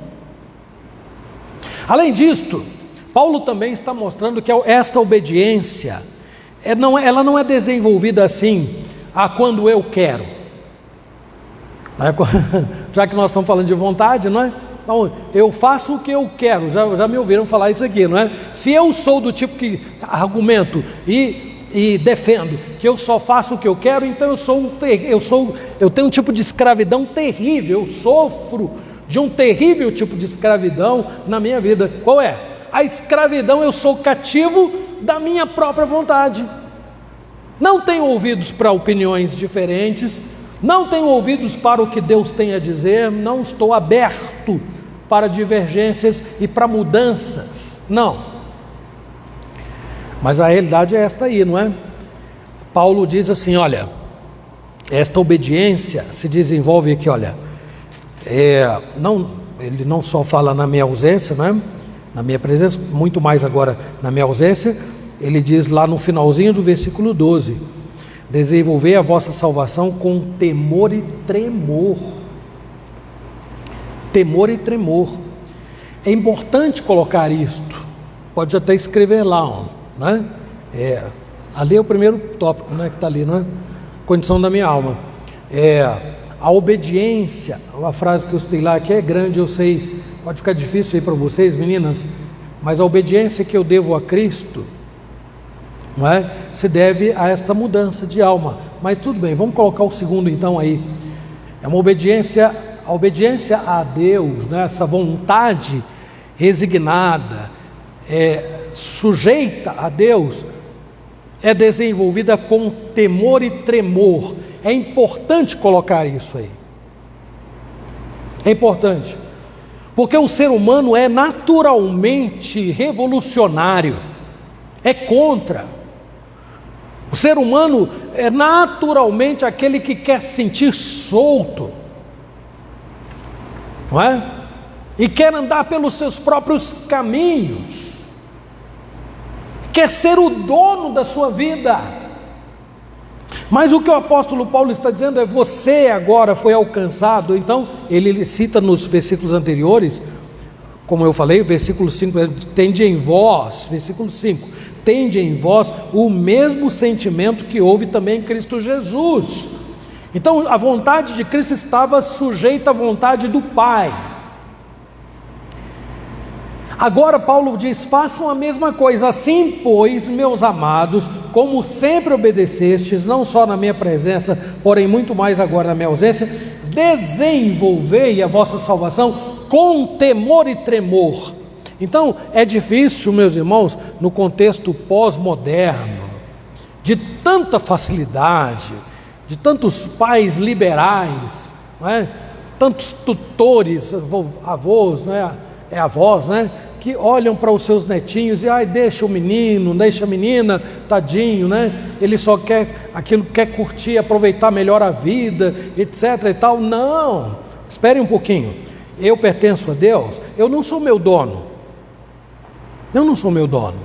Além disto, Paulo também está mostrando que esta obediência, ela não é desenvolvida assim, quando eu quero, não é? Já que nós estamos falando de vontade, não é? Então, eu faço o que eu quero, já me ouviram falar isso aqui, não é? Se eu sou do tipo que argumento e defendo que eu só faço o que eu quero, então eu tenho um tipo de escravidão terrível, eu sofro de um terrível tipo de escravidão na minha vida. Qual é? A escravidão, eu sou cativo da minha própria vontade, não tenho ouvidos para opiniões diferentes, não tenho ouvidos para o que Deus tem a dizer, não estou aberto para divergências e para mudanças, não. Mas a realidade é esta aí, não é? Paulo diz assim, olha, esta obediência se desenvolve aqui, olha, ele não só fala na minha ausência, não é? Na minha presença, muito mais agora na minha ausência, ele diz lá no finalzinho do versículo 12, desenvolver a vossa salvação com temor e tremor. Temor e tremor. É importante colocar isto. Pode até escrever lá, né? Ali é o primeiro tópico, né, que está ali, não é? Condição da minha alma. A obediência, a frase que eu citei lá, que é grande, eu sei, pode ficar difícil aí para vocês, meninas, mas a obediência que eu devo a Cristo, não é? Se deve a esta mudança de alma. Mas tudo bem, vamos colocar o segundo então aí. É uma obediência, a obediência a Deus, né? Essa vontade resignada, sujeita a Deus, é desenvolvida com temor e tremor. É importante colocar isso aí. É importante, porque o ser humano é naturalmente revolucionário, é contra. O ser humano é naturalmente aquele que quer se sentir solto, não é? E quer andar pelos seus próprios caminhos, quer ser o dono da sua vida. Mas o que o apóstolo Paulo está dizendo é: você agora foi alcançado. Então ele cita nos versículos anteriores, como eu falei, o versículo 5, tende em vós, versículo 5, tende em vós o mesmo sentimento que houve também em Cristo Jesus. Então a vontade de Cristo estava sujeita à vontade do Pai. Agora Paulo diz: façam a mesma coisa. Assim, pois, meus amados, como sempre obedecestes, não só na minha presença, porém muito mais agora na minha ausência, desenvolvei a vossa salvação com temor e tremor. Então, é difícil, meus irmãos, no contexto pós-moderno, de tanta facilidade, de tantos pais liberais, não é? Tantos tutores, avós, né? Avós, né? Que olham para os seus netinhos e deixa o menino, deixa a menina, tadinho, né? Ele só quer aquilo, quer curtir, aproveitar melhor a vida, etc. e tal. Não, espere um pouquinho. Eu pertenço a Deus, eu não sou meu dono. Eu não sou meu dono.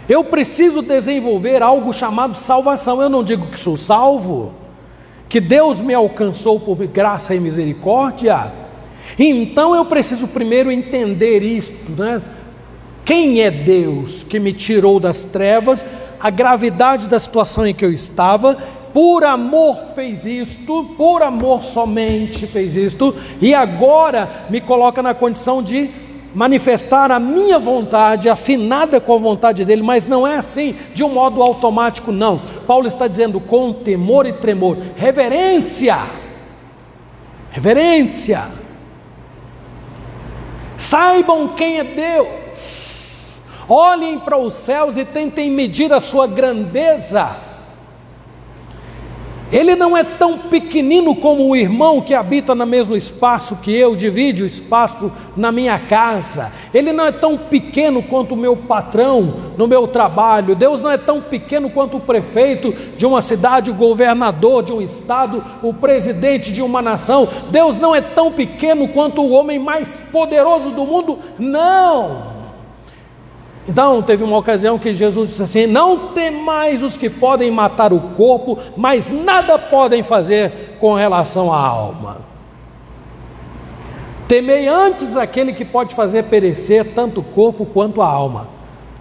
Eu preciso desenvolver algo chamado salvação. Eu não digo que sou salvo, que Deus me alcançou por graça e misericórdia. Então eu preciso primeiro entender isto, né? Quem é Deus que me tirou das trevas, a gravidade da situação em que eu estava, por amor fez isto, por amor somente fez isto, e agora me coloca na condição de manifestar a minha vontade, afinada com a vontade dele, mas não é assim, de um modo automático, não. Paulo está dizendo com temor e tremor, reverência, reverência. Saibam quem é Deus, olhem para os céus e tentem medir a sua grandeza. Ele não é tão pequenino como o irmão que habita no mesmo espaço que eu, divide o espaço na minha casa. Ele não é tão pequeno quanto o meu patrão no meu trabalho. Deus não é tão pequeno quanto o prefeito de uma cidade, o governador de um estado, o presidente de uma nação. Deus não é tão pequeno quanto o homem mais poderoso do mundo. Não! Então teve uma ocasião que Jesus disse assim: não temais os que podem matar o corpo, mas nada podem fazer com relação à alma. Temei antes aquele que pode fazer perecer tanto o corpo quanto a alma.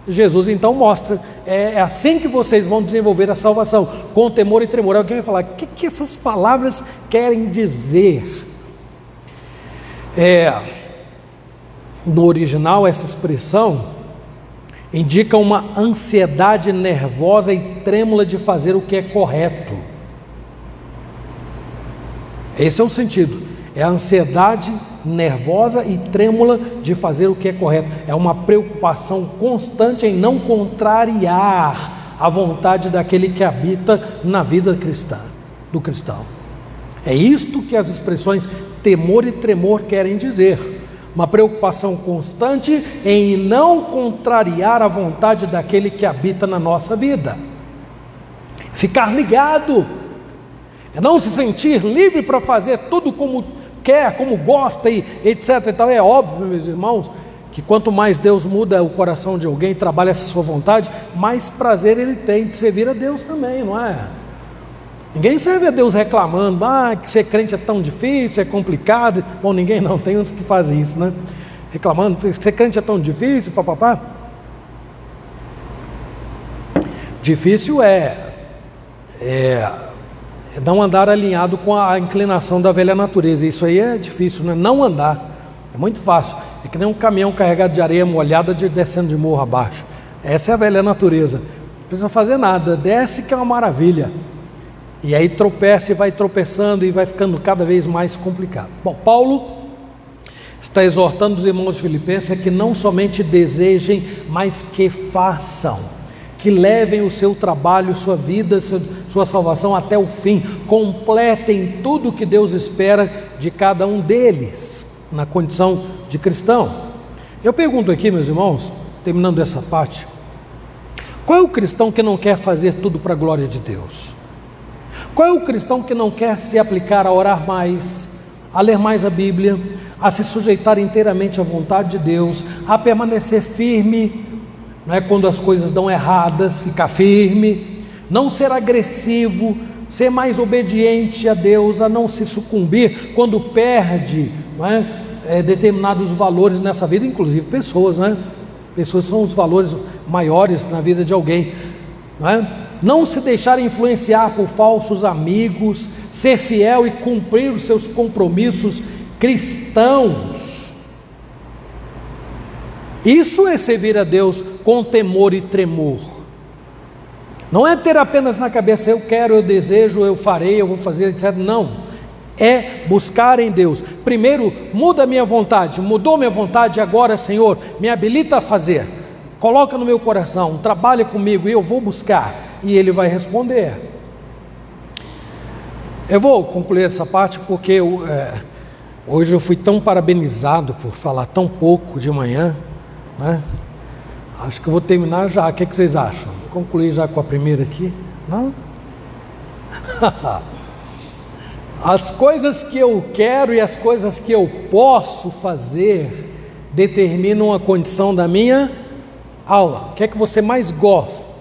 Jesus então mostra, é assim que vocês vão desenvolver a salvação, com temor e tremor. Alguém vai falar, o que essas palavras querem dizer? No original essa expressão indica uma ansiedade nervosa e trêmula de fazer o que é correto. Esse é o sentido, é a ansiedade nervosa e trêmula de fazer o que é correto. É uma preocupação constante em não contrariar a vontade daquele que habita na vida cristã, do cristão. É isto que as expressões temor e tremor querem dizer. Uma preocupação constante em não contrariar a vontade daquele que habita na nossa vida. Ficar ligado, é não se sentir livre para fazer tudo como quer, como gosta e etc. e tal. É óbvio, meus irmãos, que quanto mais Deus muda o coração de alguém, trabalha essa sua vontade, mais prazer ele tem de servir a Deus também, não é? Ninguém serve a Deus reclamando, que ser crente é tão difícil, é complicado. Bom, ninguém não, tem uns que fazem isso, né? Reclamando, ser crente é tão difícil, papapá. Difícil é não andar alinhado com a inclinação da velha natureza. Isso aí é difícil, né? Não andar, é muito fácil. É que nem um caminhão carregado de areia molhada descendo de morro abaixo. Essa é a velha natureza. Não precisa fazer nada, desce que é uma maravilha. E aí tropeça e vai tropeçando e vai ficando cada vez mais complicado. Bom, Paulo está exortando os irmãos filipenses a que não somente desejem, mas que façam, que levem o seu trabalho, sua vida, sua salvação até o fim, completem tudo o que Deus espera de cada um deles, na condição de cristão. Eu pergunto aqui, meus irmãos, terminando essa parte, qual é o cristão que não quer fazer tudo para a glória de Deus? Qual é o cristão que não quer se aplicar a orar mais, a ler mais a Bíblia, a se sujeitar inteiramente à vontade de Deus, a permanecer firme, não é, quando as coisas dão erradas, ficar firme, não ser agressivo, ser mais obediente a Deus, a não se sucumbir quando perde, não é, determinados valores nessa vida, inclusive pessoas, né? Pessoas são os valores maiores na vida de alguém, não é? Não se deixar influenciar por falsos amigos, ser fiel e cumprir os seus compromissos cristãos. Isso é servir a Deus com temor e tremor. Não é ter apenas na cabeça, eu quero, eu desejo, eu farei, eu vou fazer, etc. Não, é buscar em Deus. Primeiro, muda minha vontade, mudou minha vontade, agora, Senhor, me habilita a fazer, coloca no meu coração, trabalha comigo e eu vou buscar, e Ele vai responder. Eu vou concluir essa parte porque hoje eu fui tão parabenizado por falar tão pouco de manhã, né? Acho que eu vou terminar já. O que vocês acham? Vou concluir já com a primeira aqui? Não? As coisas que eu quero e as coisas que eu posso fazer determinam a condição da minha alma. O que é que você mais gosta?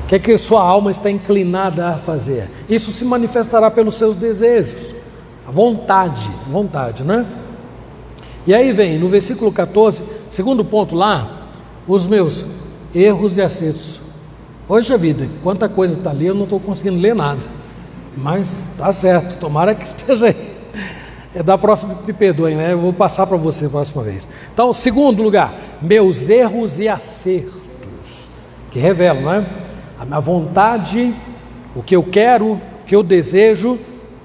O que é que a sua alma está inclinada a fazer? Isso se manifestará pelos seus desejos, a vontade, né? E aí vem no versículo 14, segundo ponto lá, os meus erros e acertos. Hoje a vida, quanta coisa está ali, eu não estou conseguindo ler nada, mas tá certo, tomara que esteja aí. Da próxima me perdoem, né? Eu vou passar para você a próxima vez. Então, segundo lugar, meus erros e acertos, que revelam, né? A minha vontade, o que eu quero, o que eu desejo,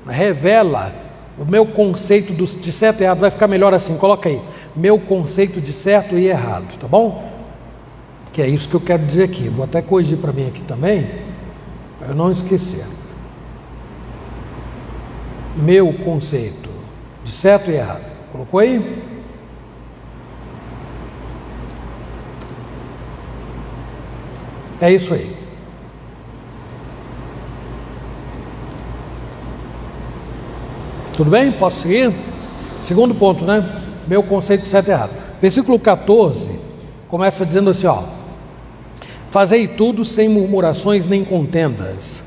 revela o meu conceito de certo e errado. Vai ficar melhor assim, coloca aí, meu conceito de certo e errado, tá bom? Que é isso que eu quero dizer aqui. Vou até corrigir para mim aqui também, para eu não esquecer. Meu conceito de certo e errado, colocou aí? É isso aí. Tudo bem? Posso seguir? Segundo ponto, né? Meu conceito de certo e errado. Versículo 14 começa dizendo assim, ó: fazei tudo sem murmurações nem contendas.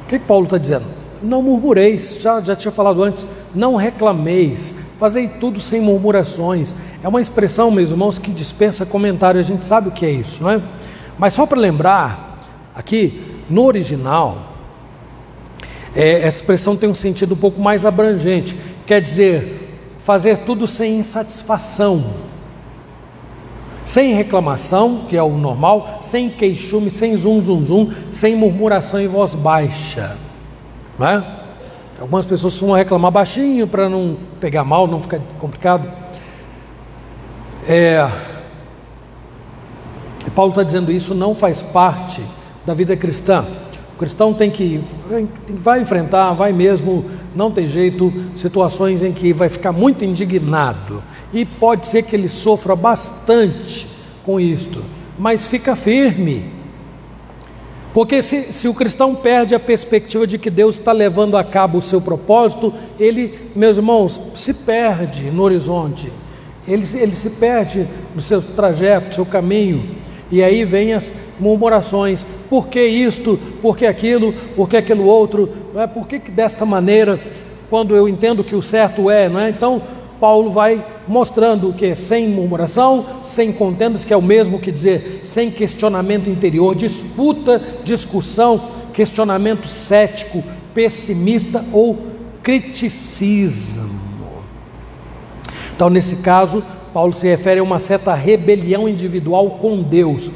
O que Paulo está dizendo? Não murmureis, já tinha falado antes, não reclameis, fazei tudo sem murmurações. É uma expressão, meus irmãos, que dispensa comentário, a gente sabe o que é isso, não é? Mas só para lembrar, aqui no original, essa expressão tem um sentido um pouco mais abrangente, quer dizer, fazer tudo sem insatisfação, sem reclamação, que é o normal, sem queixume, sem zum zum zum, sem murmuração em voz baixa, não é? Algumas pessoas vão reclamar baixinho para não pegar mal, não ficar complicado. Paulo está dizendo isso não faz parte da vida cristã. O cristão vai enfrentar, vai mesmo, não tem jeito, situações em que vai ficar muito indignado, e pode ser que ele sofra bastante com isto, mas fica firme, porque se o cristão perde a perspectiva de que Deus está levando a cabo o seu propósito, ele, meus irmãos, se perde no horizonte, ele se perde no seu trajeto, no seu caminho, e aí vem as murmurações: por que isto, por que aquilo outro, não é? Por que desta maneira, quando eu entendo que o certo é, não é? Então Paulo vai mostrando o que? Sem murmuração, sem contendas, que é o mesmo que dizer sem questionamento interior, disputa, discussão, questionamento cético, pessimista ou criticismo. Então, nesse caso, Paulo se refere a uma certa rebelião individual com Deus.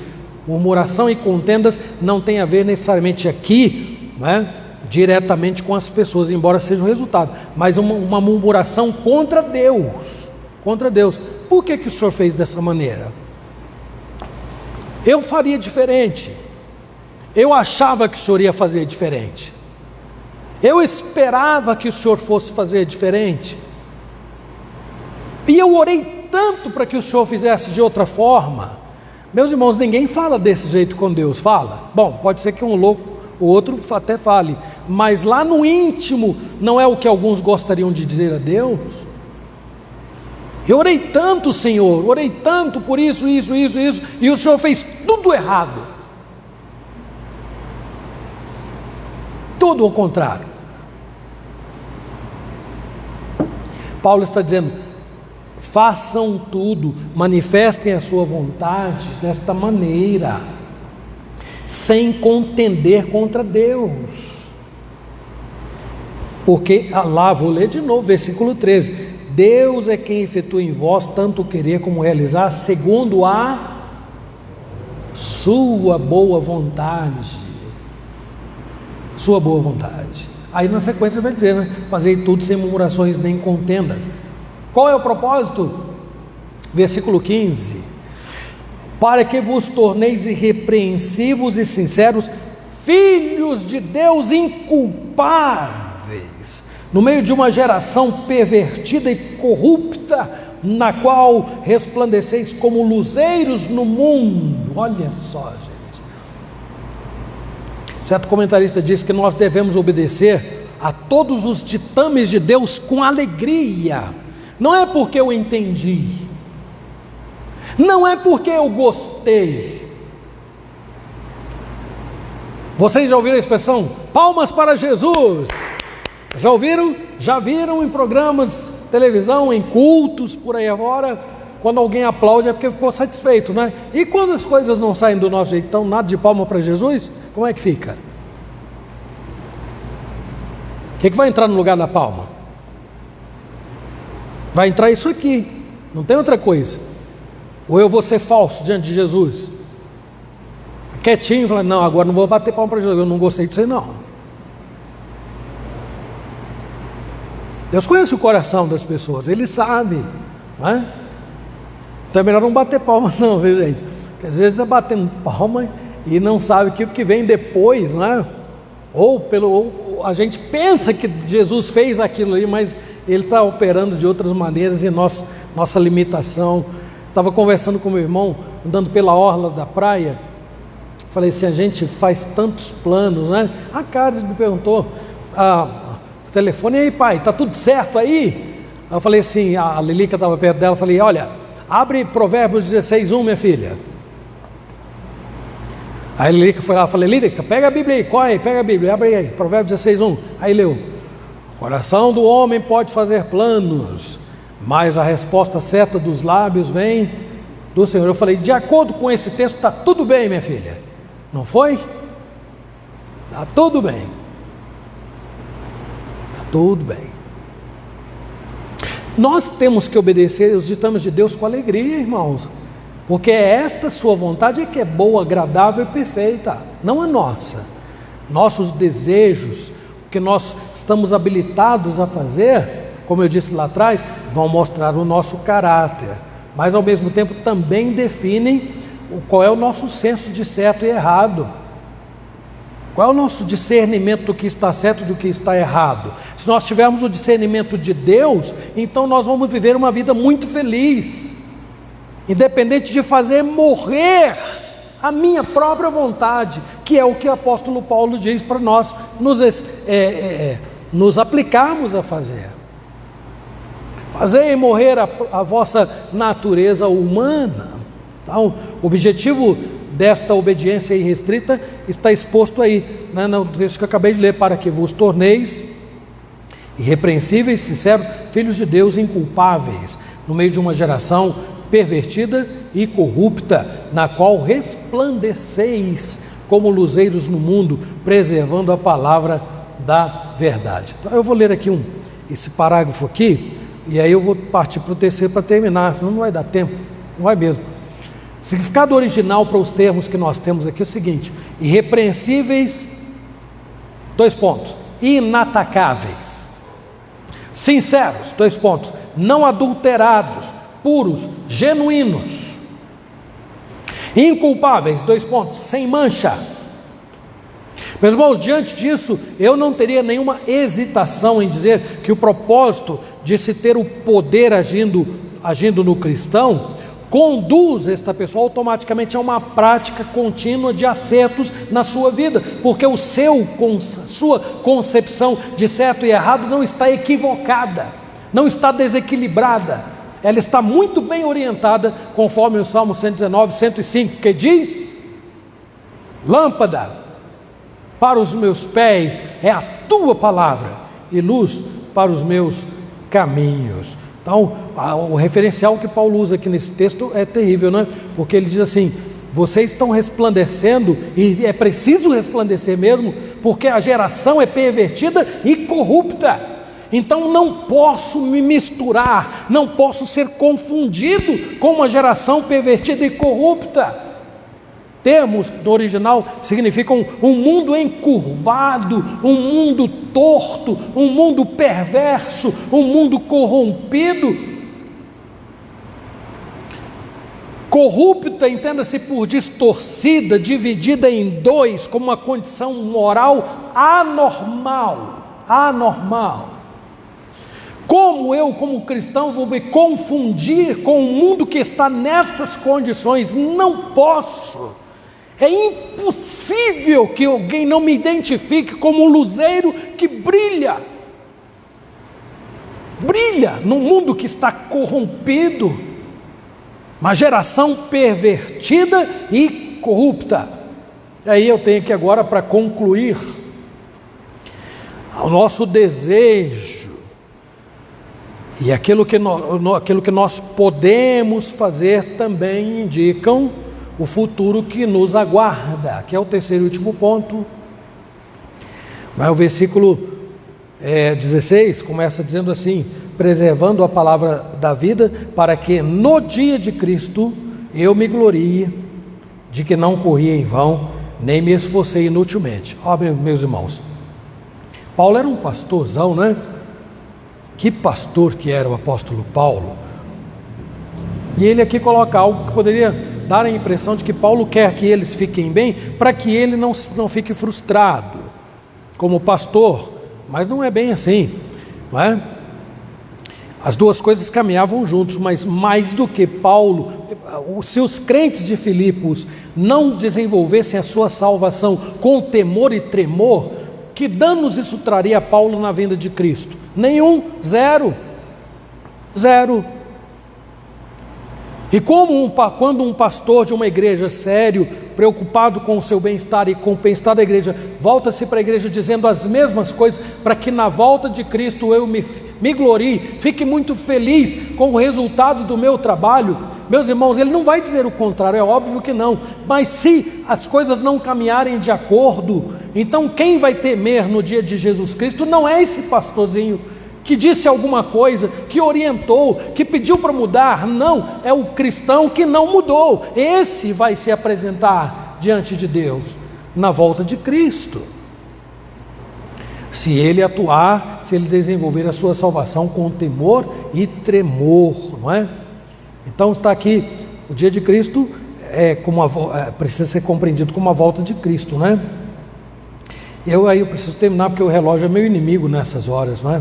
Murmuração e contendas não tem a ver necessariamente aqui, não é? Diretamente com as pessoas, embora seja o resultado, mas uma murmuração contra Deus. Contra Deus. Por que o Senhor fez dessa maneira? Eu faria diferente. Eu achava que o Senhor ia fazer diferente. Eu esperava que o Senhor fosse fazer diferente. E eu orei tanto para que o Senhor fizesse de outra forma. Meus irmãos, ninguém fala desse jeito com Deus, fala? Bom, pode ser que um louco, o outro até fale, mas lá no íntimo, não é o que alguns gostariam de dizer a Deus? Eu orei tanto, Senhor, orei tanto por isso, e o Senhor fez tudo errado. Tudo ao contrário. Paulo está dizendo: façam tudo, manifestem a sua vontade desta maneira, sem contender contra Deus. Porque, lá vou ler de novo, versículo 13: Deus é quem efetua em vós tanto querer como realizar, segundo a sua boa vontade. sua boa vontade. Aí na sequência vai dizer, né? Fazei tudo sem murmurações nem contendas. Qual é o propósito? Versículo 15: para que vos torneis irrepreensivos e sinceros, filhos de Deus inculpáveis, no meio de uma geração pervertida e corrupta, na qual resplandeceis como luzeiros no mundo. Olha só, gente. Certo comentarista diz que nós devemos obedecer a todos os ditames de Deus com alegria. Não é porque eu entendi, não é porque eu gostei. Vocês já ouviram a expressão palmas para Jesus? Já ouviram? Já viram em programas de televisão, em cultos, por aí afora? Quando alguém aplaude é porque ficou satisfeito, né? E quando as coisas não saem do nosso jeito, então nada de palma para Jesus, como é que fica? O que vai entrar no lugar da palma? Vai entrar isso aqui, não tem outra coisa. Ou eu vou ser falso diante de Jesus, quietinho, falando, não, agora não vou bater palma para Jesus, eu não gostei disso aí não. Deus conhece o coração das pessoas, Ele sabe, não é? Então é melhor não bater palma não, viu gente? Porque às vezes está batendo palma e não sabe o que vem depois, não é? Ou a gente pensa que Jesus fez aquilo ali, mas Ele está operando de outras maneiras e nossa limitação. Estava conversando com meu irmão, andando pela orla da praia, falei assim, a gente faz tantos planos, né? A Cáris me perguntou, o telefone, e aí pai, está tudo certo aí? Eu falei assim, a Lilica estava perto dela, falei, olha, abre Provérbios 16:1, minha filha. Aí a Lilica foi lá, falei, Lilica, pega a Bíblia aí, corre, pega a Bíblia, abre aí, Provérbios 16:1. Aí leu, o coração do homem pode fazer planos, mas a resposta certa dos lábios vem do Senhor. Eu falei, de acordo com esse texto, está tudo bem, minha filha. Não foi? Está tudo bem. Está tudo bem. Nós temos que obedecer os ditames de Deus com alegria, irmãos, porque esta sua vontade que é boa, agradável e perfeita, não a nossa. Nossos desejos, o que nós estamos habilitados a fazer, como eu disse lá atrás, vão mostrar o nosso caráter, mas ao mesmo tempo também definem qual é o nosso senso de certo e errado. Qual é o nosso discernimento do que está certo e do que está errado? Se nós tivermos o discernimento de Deus, então nós vamos viver uma vida muito feliz, independente de fazer morrer a minha própria vontade, que é o que o apóstolo Paulo diz para nós nos aplicarmos a fazer. Fazei morrer a vossa natureza humana. Então, o objetivo desta obediência irrestrita está exposto aí, né, no texto que eu acabei de ler, para que vos torneis irrepreensíveis, sinceros, filhos de Deus inculpáveis, no meio de uma geração pervertida e corrupta, na qual resplandeceis como luzeiros no mundo, preservando a palavra da verdade. Então, eu vou ler aqui esse parágrafo aqui, e aí eu vou partir para o terceiro para terminar, senão não vai dar tempo, não vai mesmo. O significado original para os termos que nós temos aqui é o seguinte: irrepreensíveis, inatacáveis, sinceros, não adulterados, puros, genuínos, inculpáveis, sem mancha. Meus irmãos, diante disso, eu não teria nenhuma hesitação em dizer que o propósito de se ter o poder agindo no cristão conduz esta pessoa automaticamente a uma prática contínua de acertos na sua vida, porque sua concepção de certo e errado não está equivocada, não está desequilibrada, ela está muito bem orientada, conforme o Salmo 119, 105, que diz: lâmpada para os meus pés é a tua palavra e luz para os meus caminhos. Então, o referencial que Paulo usa aqui nesse texto é terrível, né? Porque ele diz assim: vocês estão resplandecendo, e é preciso resplandecer mesmo, porque a geração é pervertida e corrupta. Então não posso me misturar, não posso ser confundido com uma geração pervertida e corrupta. termos no original significam um mundo encurvado, um mundo torto, um mundo perverso, um mundo corrompido. Corrupta, entenda-se por distorcida, dividida em dois, como uma condição moral anormal. Como eu, como cristão, vou me confundir com o mundo que está nestas condições? Não posso. É impossível que alguém não me identifique como um luzeiro que brilha num mundo que está corrompido, uma geração pervertida e corrupta. E aí eu tenho que agora, para concluir, o nosso desejo e aquilo que nós podemos fazer também indicam o futuro que nos aguarda, que é o terceiro e último ponto. Mas o versículo 16 começa dizendo assim: preservando a palavra da vida, para que no dia de Cristo eu me glorie de que não corri em vão, nem me esforcei inutilmente. Ó, meus irmãos, Paulo era um pastorzão, né? Que pastor que era o apóstolo Paulo. E ele aqui coloca algo que poderia dar a impressão de que Paulo quer que eles fiquem bem, para que ele não fique frustrado como pastor, mas não é bem assim, não é? As duas coisas caminhavam juntos, mas mais do que Paulo, se os crentes de Filipos não desenvolvessem a sua salvação com temor e tremor, que danos isso traria a Paulo na vinda de Cristo? Nenhum, zero. E quando um pastor de uma igreja sério, preocupado com o seu bem-estar e com o bem-estar da igreja, volta-se para a igreja dizendo as mesmas coisas, para que na volta de Cristo eu me glorie, fique muito feliz com o resultado do meu trabalho, meus irmãos, ele não vai dizer o contrário, é óbvio que não, mas se as coisas não caminharem de acordo, então quem vai temer no dia de Jesus Cristo não é esse pastorzinho que disse alguma coisa, que orientou, que pediu para mudar. Não, é o cristão que não mudou. Esse vai se apresentar diante de Deus na volta de Cristo, se ele atuar, se ele desenvolver a sua salvação com temor e tremor, não é? Então está aqui, o dia de Cristo precisa ser compreendido como a volta de Cristo, não é? Eu preciso terminar, porque o relógio é meu inimigo nessas horas, não é?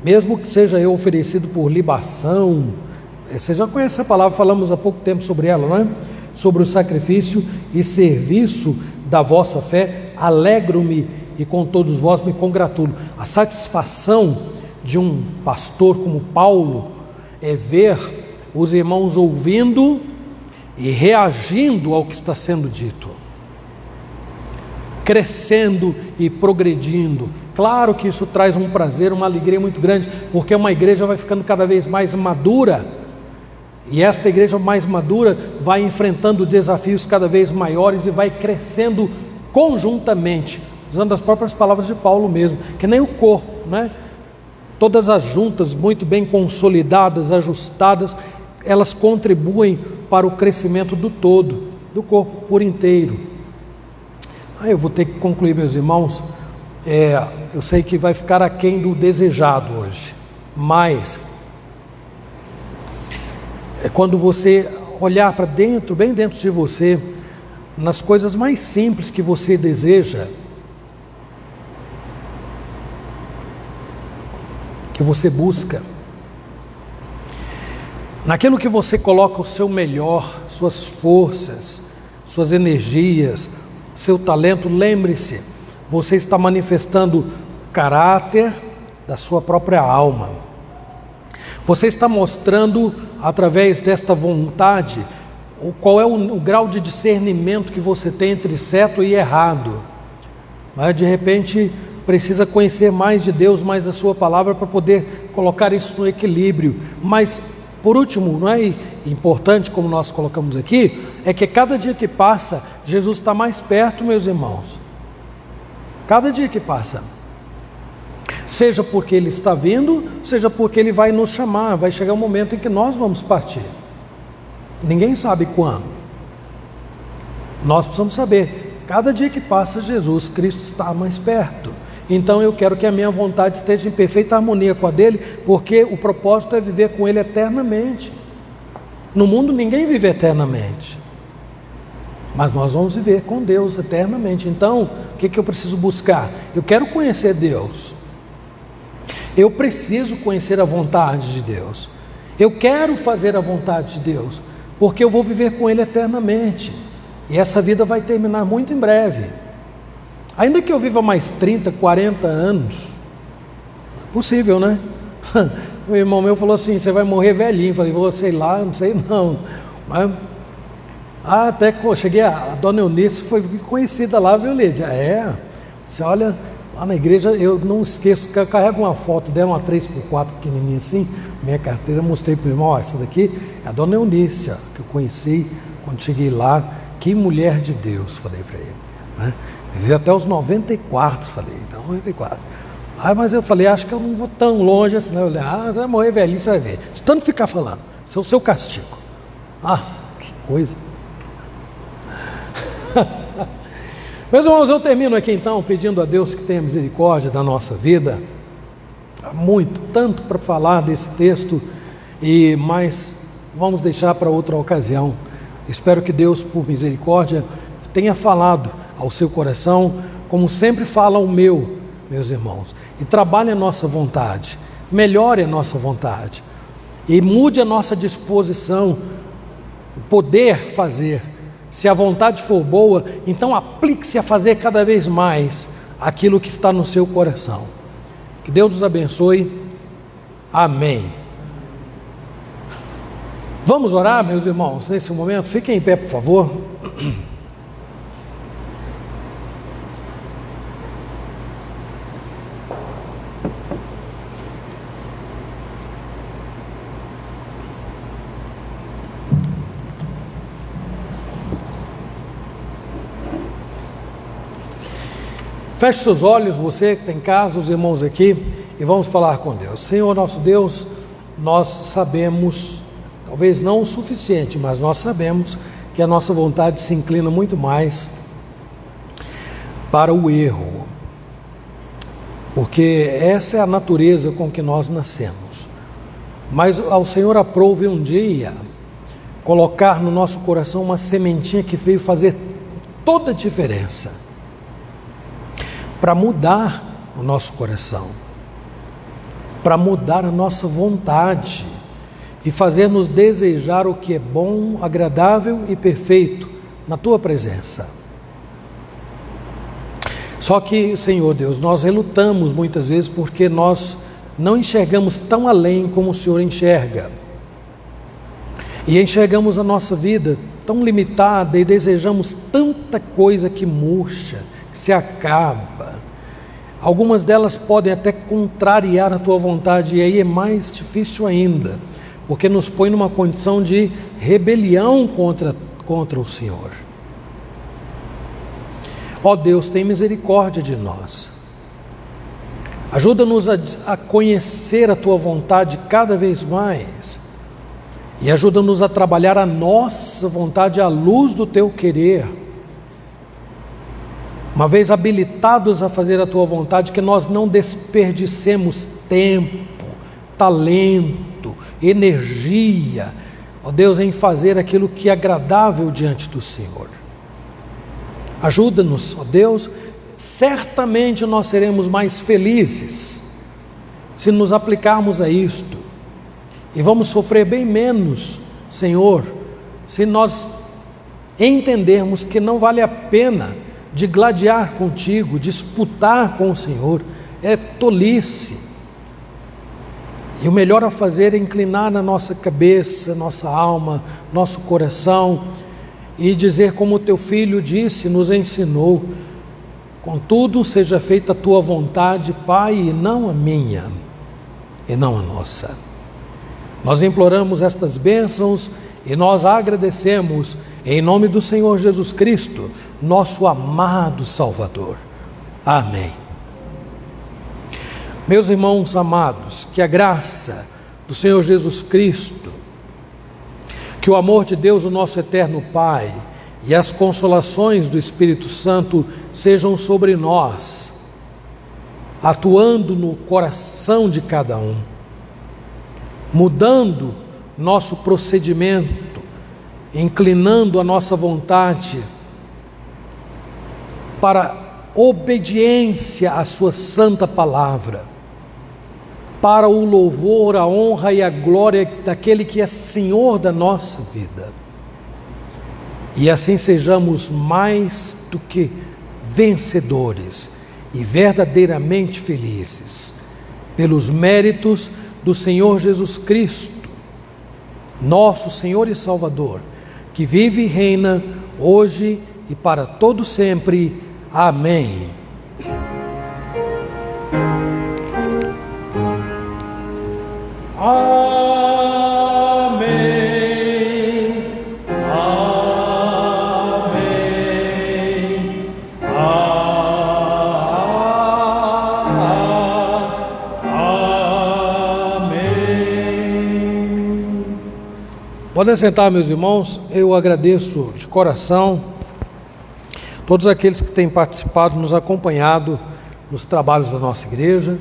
Mesmo que seja eu oferecido por libação, você já conhece a palavra, falamos há pouco tempo sobre ela, não é? Sobre o sacrifício e serviço da vossa fé, alegro-me e com todos vós me congratulo. A satisfação de um pastor como Paulo é ver os irmãos ouvindo e reagindo ao que está sendo dito, crescendo e progredindo. Claro que isso traz um prazer, uma alegria muito grande, porque uma igreja vai ficando cada vez mais madura, e esta igreja mais madura vai enfrentando desafios cada vez maiores e vai crescendo conjuntamente, usando as próprias palavras de Paulo mesmo, que nem o corpo, né? Todas as juntas muito bem consolidadas, ajustadas, elas contribuem para o crescimento do todo, do corpo por inteiro. Eu vou ter que concluir, meus irmãos. Eu sei que vai ficar aquém do desejado hoje, mas quando você olhar para dentro, bem dentro de você, nas coisas mais simples que você deseja, que você busca, naquilo que você coloca o seu melhor, suas forças, suas energias, seu talento, lembre-se, você está manifestando o caráter da sua própria alma. Você está mostrando, através desta vontade, qual é o grau de discernimento que você tem entre certo e errado. Mas, de repente, precisa conhecer mais de Deus, mais da sua palavra, para poder colocar isso no equilíbrio. Mas, por último, não é importante, como nós colocamos aqui, é que cada dia que passa, Jesus está mais perto, meus irmãos. Cada dia que passa, seja porque Ele está vindo, seja porque Ele vai nos chamar, vai chegar um momento em que nós vamos partir. Ninguém sabe quando. Nós precisamos saber, cada dia que passa, Jesus Cristo está mais perto. Então eu quero que a minha vontade esteja em perfeita harmonia com a dele, porque o propósito é viver com ele eternamente. No mundo ninguém vive eternamente, mas nós vamos viver com Deus eternamente. Então, o que eu preciso buscar? Eu quero conhecer Deus. Eu preciso conhecer a vontade de Deus. Eu quero fazer a vontade de Deus, porque eu vou viver com ele eternamente. E essa vida vai terminar muito em breve. Ainda que eu viva mais 30, 40 anos, é possível, né? O irmão meu falou assim, você vai morrer velhinho. Eu falei, sei lá, não sei não. Mas, até que eu cheguei, a dona Eunice foi conhecida lá, viu, Lídia? Você olha, lá na igreja, eu não esqueço, eu carrego uma foto dela, uma 3x4 pequenininha assim, minha carteira, mostrei para o irmão, essa daqui é a dona Eunice, que eu conheci quando cheguei lá. Que mulher de Deus, falei para ele, né? Viveu até os 94, falei, então 94. Mas eu falei, acho que eu não vou tão longe assim, né? Eu falei, você vai morrer velhinho, você vai ver. De tanto ficar falando, isso é o seu castigo. Que coisa. Meus irmãos, eu termino aqui então pedindo a Deus que tenha misericórdia da nossa vida. Há tanto para falar desse texto, mas vamos deixar para outra ocasião. Espero que Deus, por misericórdia, tenha falado ao seu coração, como sempre fala o meu, meus irmãos, e trabalhe a nossa vontade, melhore a nossa vontade, e mude a nossa disposição, poder fazer. Se a vontade for boa, então aplique-se a fazer cada vez mais aquilo que está no seu coração. Que Deus nos abençoe. Amém. Vamos orar, meus irmãos, nesse momento. Fiquem em pé, por favor. Feche seus olhos, você que está em casa, os irmãos aqui, e vamos falar com Deus. Senhor nosso Deus, nós sabemos, talvez não o suficiente, mas nós sabemos que a nossa vontade se inclina muito mais para o erro, porque essa é a natureza com que nós nascemos. Mas ao Senhor aprouve um dia colocar no nosso coração uma sementinha que veio fazer toda a diferença, para mudar o nosso coração, para mudar a nossa vontade e fazer-nos desejar o que é bom, agradável e perfeito na Tua presença. Só que, Senhor Deus, nós relutamos muitas vezes porque nós não enxergamos tão além como o Senhor enxerga. E enxergamos a nossa vida tão limitada e desejamos tanta coisa que murcha, que se acaba. Algumas delas podem até contrariar a Tua vontade, e aí é mais difícil ainda, porque nos põe numa condição de rebelião contra o Senhor. Ó Deus, tem misericórdia de nós. Ajuda-nos a conhecer a Tua vontade cada vez mais, e ajuda-nos a trabalhar a nossa vontade à luz do Teu querer. Uma vez habilitados a fazer a Tua vontade, que nós não desperdicemos tempo, talento, energia, ó Deus, em fazer aquilo que é agradável diante do Senhor. Ajuda-nos, ó Deus, certamente nós seremos mais felizes se nos aplicarmos a isto, e vamos sofrer bem menos, Senhor, se nós entendermos que não vale a pena digladiar contigo, disputar com o Senhor, é tolice. E o melhor a fazer é inclinar na nossa cabeça, nossa alma, nosso coração, e dizer como o Teu Filho disse, nos ensinou: contudo seja feita a Tua vontade, Pai, e não a minha, e não a nossa. Nós imploramos estas bênçãos e nós agradecemos em nome do Senhor Jesus Cristo, nosso amado Salvador. Amém. Meus irmãos amados, que a graça do Senhor Jesus Cristo, Que o amor de Deus, o nosso eterno Pai, e as consolações do Espírito Santo sejam sobre nós, atuando no coração de cada um, mudando nosso procedimento, inclinando a nossa vontade para obediência à sua santa palavra, para o louvor, a honra e a glória daquele que é Senhor da nossa vida. E assim sejamos mais do que vencedores e verdadeiramente felizes, pelos méritos do Senhor Jesus Cristo, nosso Senhor e Salvador, que vive e reina hoje e para todo sempre. Amém. Podem sentar, meus irmãos. Eu agradeço de coração todos aqueles que têm participado, nos acompanhado nos trabalhos da nossa igreja.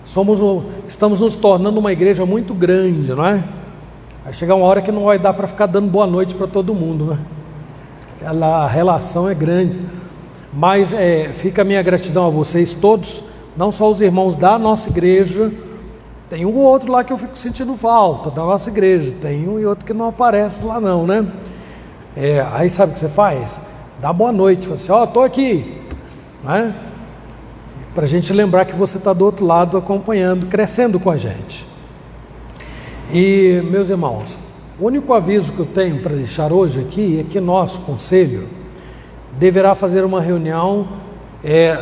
Estamos nos tornando uma igreja muito grande, não é? Vai chegar uma hora que não vai dar para ficar dando boa noite para todo mundo, né? A relação é grande. Mas fica a minha gratidão a vocês todos, não só os irmãos da nossa igreja. Tem um ou outro lá que eu fico sentindo falta da nossa igreja, tem um e outro que não aparece lá não, né? Aí sabe o que você faz? Dá boa noite, fala assim, estou aqui, né? Para a gente lembrar que você está do outro lado acompanhando, crescendo com a gente. E, meus irmãos, o único aviso que eu tenho para deixar hoje aqui é que nosso conselho deverá fazer uma reunião,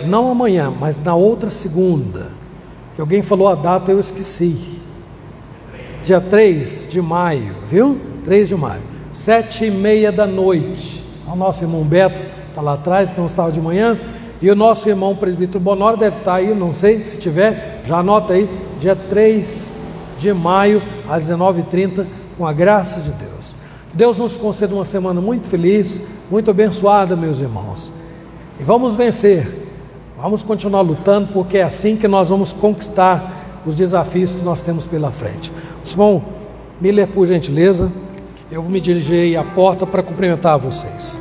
não amanhã, mas na outra segunda, que alguém falou a data, eu esqueci, dia 3 de maio, viu? 3 de maio, 7h30 da noite, o nosso irmão Beto está lá atrás, não estava de manhã, e o nosso irmão presbítero Bonório deve estar aí, não sei, se tiver, já anota aí, dia 3 de maio, às 19h30, com a graça de Deus. Deus nos conceda uma semana muito feliz, muito abençoada, meus irmãos, e vamos vencer. Vamos continuar lutando, porque é assim que nós vamos conquistar os desafios que nós temos pela frente. Simão Miller, por gentileza, eu vou me dirigir à porta para cumprimentar vocês.